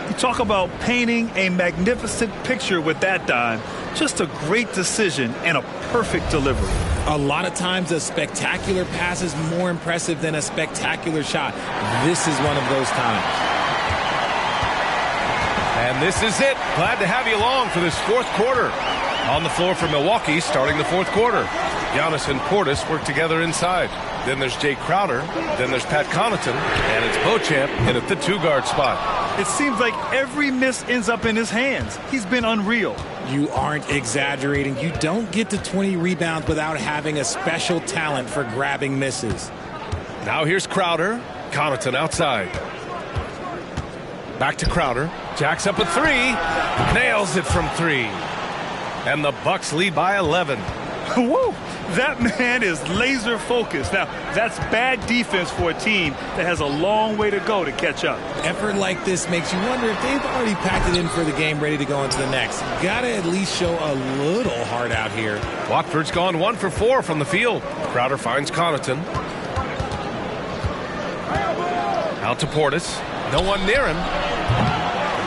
You talk about painting a magnificent picture with that dime. Just a great decision and a perfect delivery. A lot of times a spectacular pass is more impressive than a spectacular shot. This is one of those times. And this is it. Glad to have you along for this fourth quarter. On the floor for Milwaukee starting the fourth quarter. Giannis and Portis work together inside. Then there's Jay Crowder. Then there's Pat Connaughton. And it's Beauchamp in at the 2-guard spot. It seems like every miss ends up in his hands. He's been unreal. You aren't exaggerating. You don't get to 20 rebounds without having a special talent for grabbing misses. Now here's Crowder. Connaughton outside. Back to Crowder. Jacks up a 3. Nails it from 3. And the Bucks lead by 11. Woo! That man is laser focused. Now, that's bad defense for a team that has a long way to go to catch up. Effort like this makes you wonder if they've already packed it in for the game ready to go into the next. Gotta at least show a little heart out here. Watford's gone 1 for 4 from the field. Crowder finds Connaughton. Out to Portis. No one near him.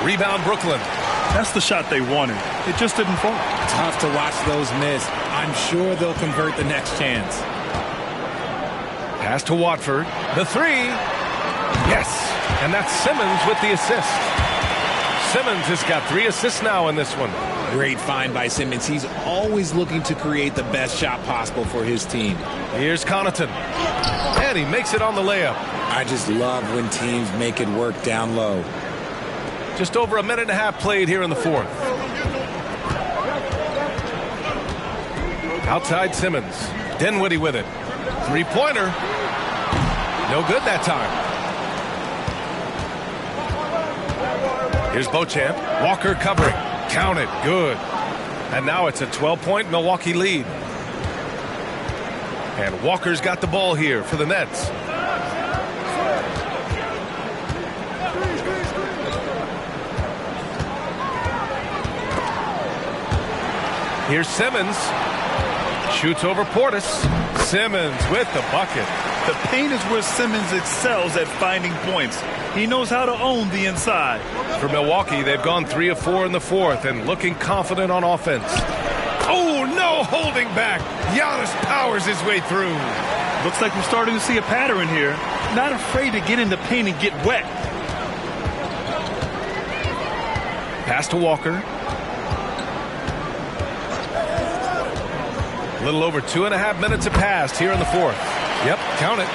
Rebound Brooklyn. That's the shot they wanted. It just didn't fall. Tough to watch those miss. I'm sure they'll convert the next chance. Pass to Watford. The three. Yes. And that's Simmons with the assist. Simmons has got 3 assists now in this one. Great find by Simmons. He's always looking to create the best shot possible for his team. Here's Connaughton. And he makes it on the layup. I just love when teams make it work down low. Just over a minute and a half played here in the fourth. Outside Simmons. Dinwiddie with it. Three-pointer. No good that time. Here's Beauchamp. Walker covering. Count it. Good. And now it's a 12-point Milwaukee lead. And Walker's got the ball here for the Nets. Here's Simmons. Shoots over Portis. Simmons with the bucket. The paint is where Simmons excels at finding points. He knows how to own the inside. For Milwaukee, they've gone 3 of 4 in the fourth and looking confident on offense. Oh, no holding back. Giannis powers his way through. Looks like we're starting to see a pattern here. Not afraid to get in the paint and get wet. Pass to Walker. A little over 2.5 minutes have passed here in the fourth. Yep, count it.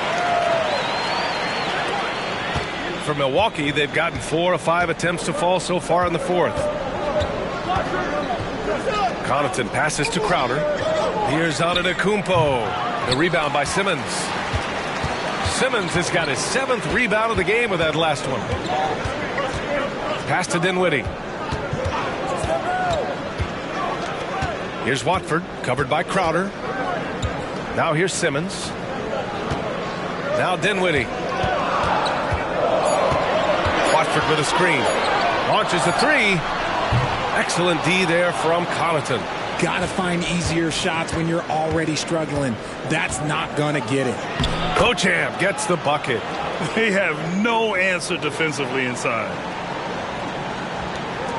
For Milwaukee, they've gotten 4 of 5 attempts to fall so far in the fourth. Connaughton passes to Crowder. Here's Antetokounmpo. The rebound by Simmons. Simmons has got his 7th rebound of the game with that last one. Pass to Dinwiddie. Here's Watford, covered by Crowder. Now here's Simmons. Now Dinwiddie. Watford with a screen. Launches a 3. Excellent D there from Connaughton. Gotta find easier shots when you're already struggling. That's not gonna get it. Beauchamp gets the bucket. They have no answer defensively inside.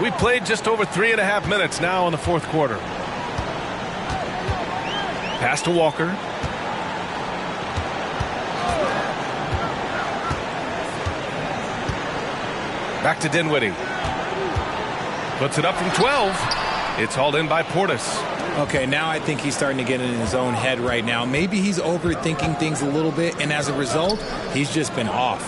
We played just over 3.5 minutes now in the fourth quarter. Pass to Walker. Back to Dinwiddie. Puts it up from 12. It's hauled in by Portis. Okay, now I think he's starting to get in his own head right now. Maybe he's overthinking things a little bit, and as a result, he's just been off.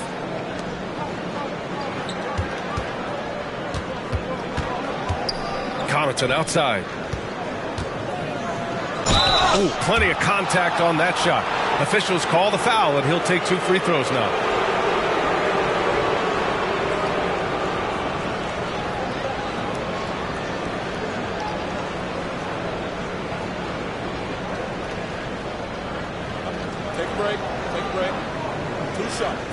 Connaughton outside. Oh, plenty of contact on that shot. Officials call the foul, and he'll take 2 free throws now. Take a break. Take a break. 2 shots.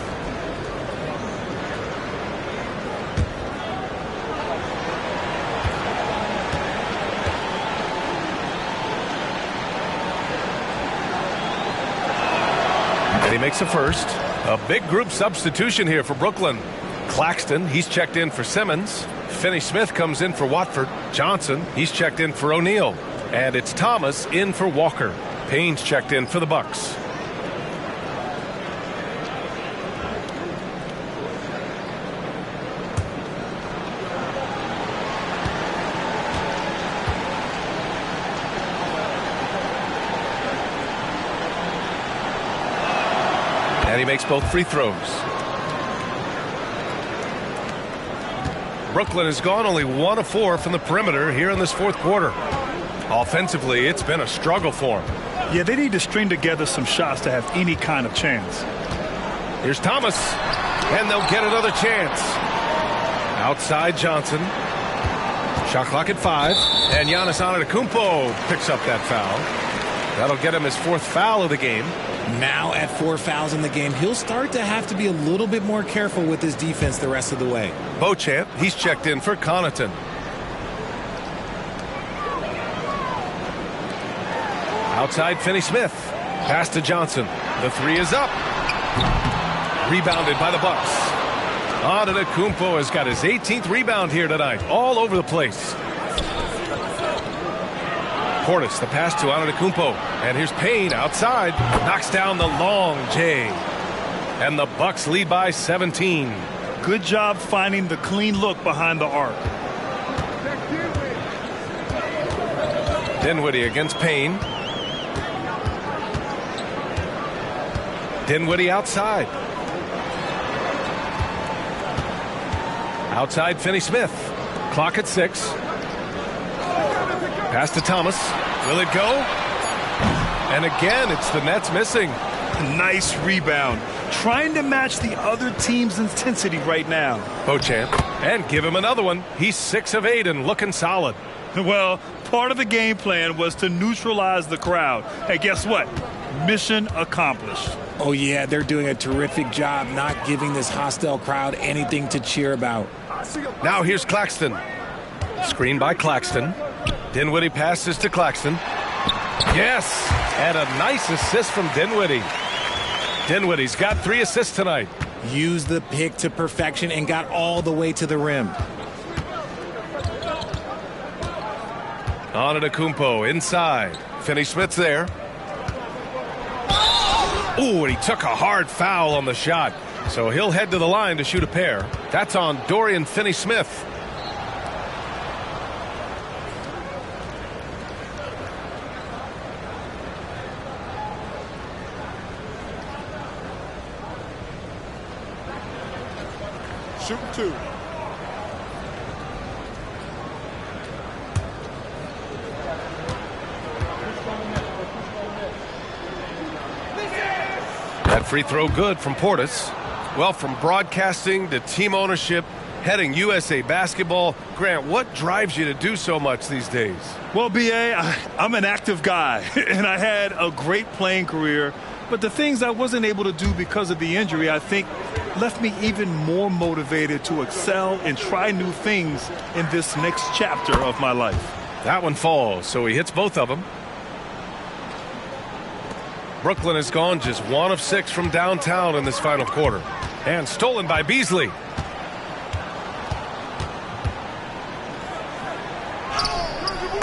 And he makes a first. A big group substitution here for Brooklyn. Claxton, he's checked in for Simmons. Finney-Smith comes in for Watford. Johnson, he's checked in for O'Neal. And it's Thomas in for Walker. Payne's checked in for the Bucks. And he makes both free throws. Brooklyn has gone only 1 of 4 from the perimeter here in this fourth quarter. Offensively, it's been a struggle for them. Yeah, they need to string together some shots to have any kind of chance. Here's Thomas, and they'll get another chance. Outside Johnson. Shot clock at 5, and Giannis Antetokounmpo picks up that foul. That'll get him his 4th foul of the game. Now at 4 fouls in the game, he'll start to have to be a little bit more careful with his defense the rest of the way. Beauchamp, he's checked in for Connaughton. Outside Finney-Smith. Pass to Johnson. The 3 is up. Rebounded by the Bucks. Antetokounmpo has got his 18th rebound here tonight, all over the place. Portis, the pass to Antetokounmpo, and here's Payne outside, knocks down the long J, and the Bucks lead by 17. Good job finding the clean look behind the arc. Dinwiddie against Payne. Dinwiddie outside. Outside Finney-Smith. Clock at 6. Pass to Thomas. Will it go? And again, it's the Nets missing. Nice rebound. Trying to match the other team's intensity right now. Beauchamp. And give him another one. He's 6 of 8 and looking solid. Well, part of the game plan was to neutralize the crowd. Hey, guess what? Mission accomplished. Oh, yeah, they're doing a terrific job not giving this hostile crowd anything to cheer about. Now here's Claxton. Screen by Claxton. Dinwiddie passes to Claxton. Yes! And a nice assist from Dinwiddie. Dinwiddie's got 3 assists tonight. Used the pick to perfection and got all the way to the rim. Antetokounmpo inside. Finney-Smith's there. Ooh, and he took a hard foul on the shot. So he'll head to the line to shoot a pair. That's on Dorian Finney-Smith. Shoot 2. That free throw good from Portis. Well, from broadcasting to team ownership, heading USA basketball, Grant, what drives you to do so much these days? Well, B.A., I'm an active guy, and I had a great playing career. But the things I wasn't able to do because of the injury, I think, left me even more motivated to excel and try new things in this next chapter of my life. That one falls, so he hits both of them. Brooklyn has gone just 1 of 6 from downtown in this final quarter. And stolen by Beasley.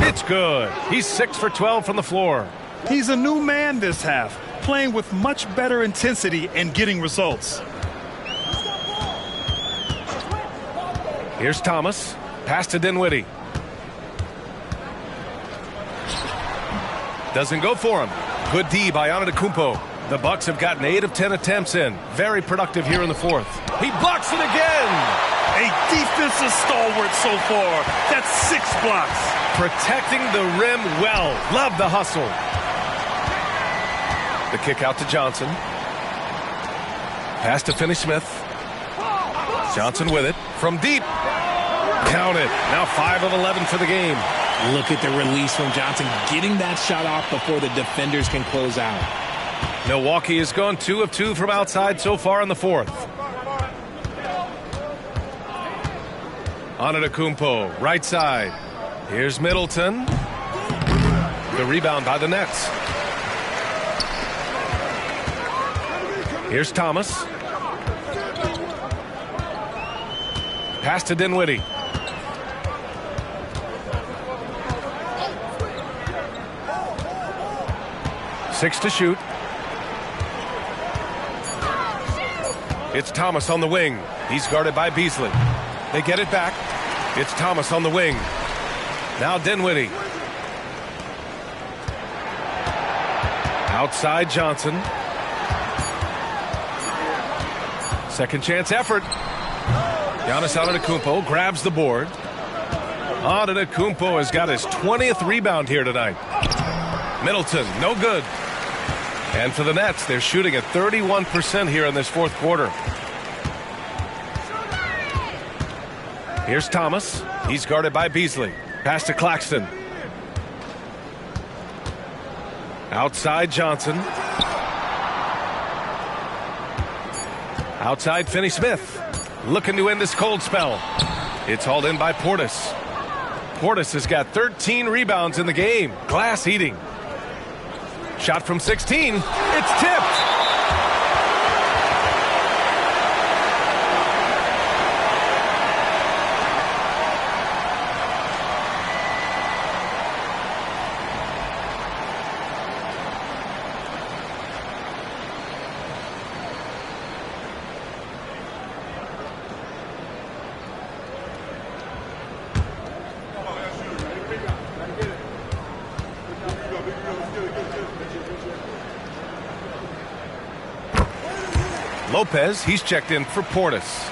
It's good. He's 6 for 12 from the floor. He's a new man this half, playing with much better intensity and getting results. Here's Thomas. Pass to Dinwiddie. Doesn't go for him. Good D by Antetokounmpo. The Bucks have gotten 8 of 10 attempts in. Very productive here in the 4th. He blocks it again. A defensive stalwart so far. That's 6 blocks. Protecting the rim well. Love the hustle. The kick out to Johnson. Pass to Finney-Smith. Johnson with it. From deep. Count it. Now 5 of 11 for the game. Look at the release from Johnson, getting that shot off before the defenders can close out. Milwaukee has gone 2 of 2 from outside so far in the 4th. Antetokounmpo, right side. Here's Middleton. The rebound by the Nets. Here's Thomas. Pass to Dinwiddie. Six to shoot. It's Thomas on the wing. He's guarded by Beasley. They get it back. It's Thomas on the wing. Now Dinwiddie. Outside Johnson. Second chance effort. Giannis Antetokounmpo grabs the board. Antetokounmpo has got his 20th rebound here tonight. Middleton, no good. And for the Nets, they're shooting at 31% here in this 4th quarter. Here's Thomas. He's guarded by Beasley. Pass to Claxton. Outside Johnson. Outside Finney-Smith. Looking to end this cold spell. It's hauled in by Portis. Portis has got 13 rebounds in the game. Glass eating. Shot from 16. It's tipped. Lopez, he's checked in for Portis.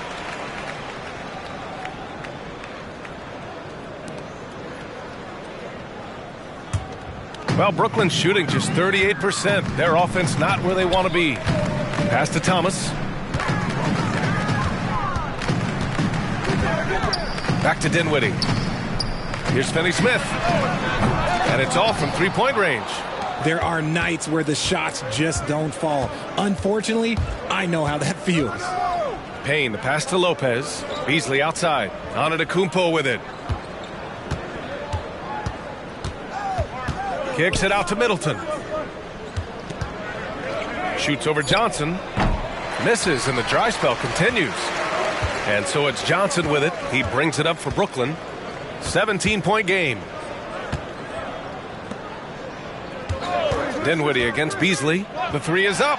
Well, Brooklyn's shooting just 38%. Their offense not where they want to be. Pass to Thomas. Back to Dinwiddie. Here's Finney-Smith. And it's all from three-point range. There are nights where the shots just don't fall. Unfortunately, I know how that feels. Payne, the pass to Lopez. Beasley outside. Antetokounmpo with it. Kicks it out to Middleton. Shoots over Johnson. Misses, and the dry spell continues. And so it's Johnson with it. He brings it up for Brooklyn. 17-point game. Dinwiddie against Beasley. The three is up.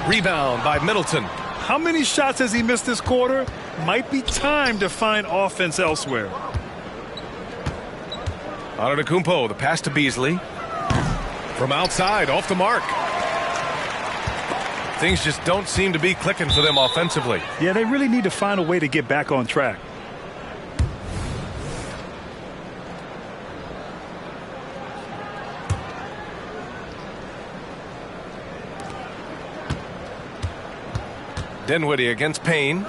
Rebound by Middleton. How many shots has he missed this quarter? Might be time to find offense elsewhere. Antetokounmpo, the pass to Beasley. From outside, off the mark. Things just don't seem to be clicking for them offensively. Yeah, they really need to find a way to get back on track. Dinwiddie against Payne.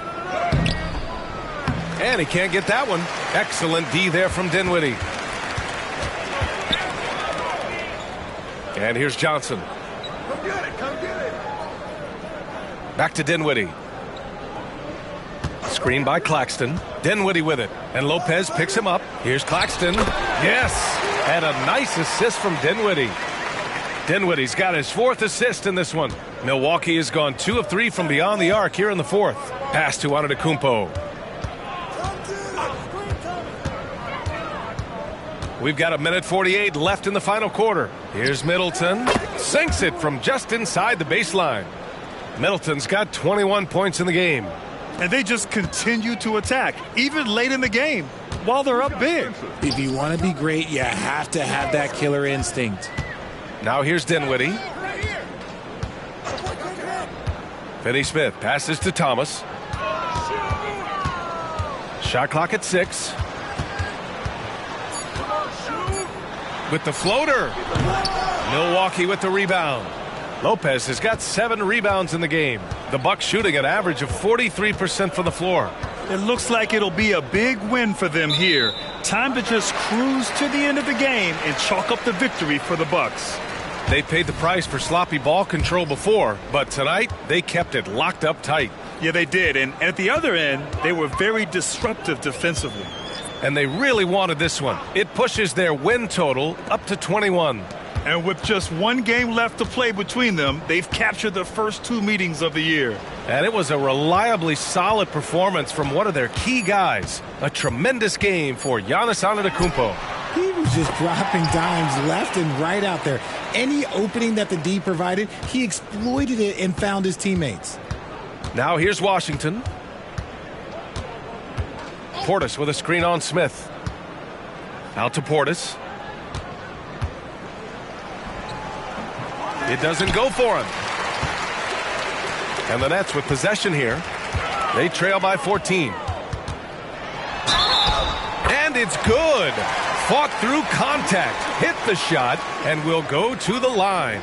And he can't get that one. Excellent D there from Dinwiddie. And here's Johnson. Come get it, come get it. Back to Dinwiddie. Screen by Claxton. Dinwiddie with it. And Lopez picks him up. Here's Claxton. Yes! And a nice assist from Dinwiddie. Dinwiddie's got his fourth assist in this one. Milwaukee has gone 2 of 3 from beyond the arc here in the fourth. Pass to Antetokounmpo. We've got 1:48 left in the final quarter. Here's Middleton. Sinks it from just inside the baseline. Middleton's got 21 points in the game. And they just continue to attack, even late in the game, while they're up big. If you want to be great, you have to have that killer instinct. Now here's Dinwiddie. Finney-Smith passes to Thomas. Shot clock at 6. With the floater. Milwaukee with the rebound. Lopez has got 7 rebounds in the game. The Bucks shooting an average of 43% from the floor. It looks like it'll be a big win for them here. Time to just cruise to the end of the game and chalk up the victory for the Bucks. They paid the price for sloppy ball control before, but tonight they kept it locked up tight. Yeah, they did. And at the other end, they were very disruptive defensively. And they really wanted this one. It pushes their win total up to 21. And with just one game left to play between them, they've captured the first 2 meetings of the year. And it was a reliably solid performance from one of their key guys. A tremendous game for Giannis Antetokounmpo. He was just dropping dimes left and right out there. Any opening that the D provided, he exploited it and found his teammates. Now here's Washington. Portis with a screen on Smith. Out to Portis. It doesn't go for him. And the Nets with possession here. They trail by 14. And it's good. Fought through contact, hit the shot, and will go to the line.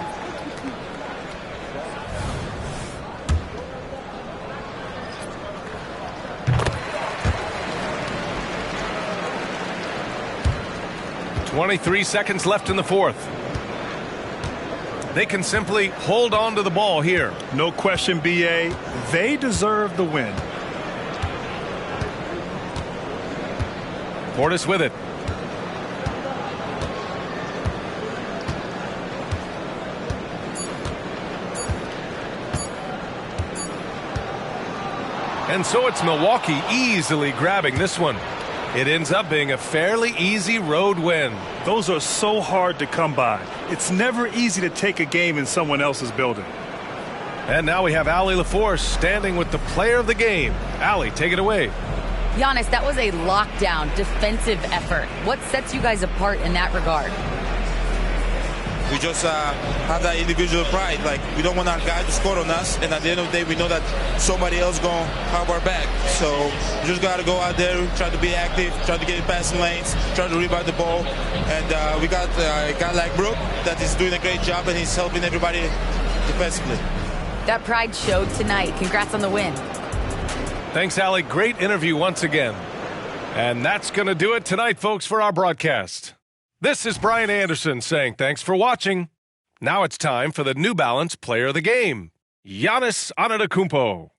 .23 seconds left in the fourth. They can simply hold on to the ball here. No question, B.A. They deserve the win. Portis with it. And so it's Milwaukee easily grabbing this one. It ends up being a fairly easy road win. Those are so hard to come by. It's never easy to take a game in someone else's building. And now we have Allie LaForce standing with the player of the game. Allie, take it away. Giannis, that was a lockdown defensive effort. What sets you guys apart in that regard? We just have that individual pride. Like, we don't want our guy to score on us, and at the end of the day, we know that somebody else going to have our back. So we just got to go out there, try to be active, try to get in passing lanes, try to rebound the ball. And we got a guy like Brook that is doing a great job, and he's helping everybody defensively. That pride showed tonight. Congrats on the win. Thanks, Allie. Great interview once again. And that's going to do it tonight, folks, for our broadcast. This is Brian Anderson saying thanks for watching. Now it's time for the New Balance Player of the Game, Giannis Antetokounmpo.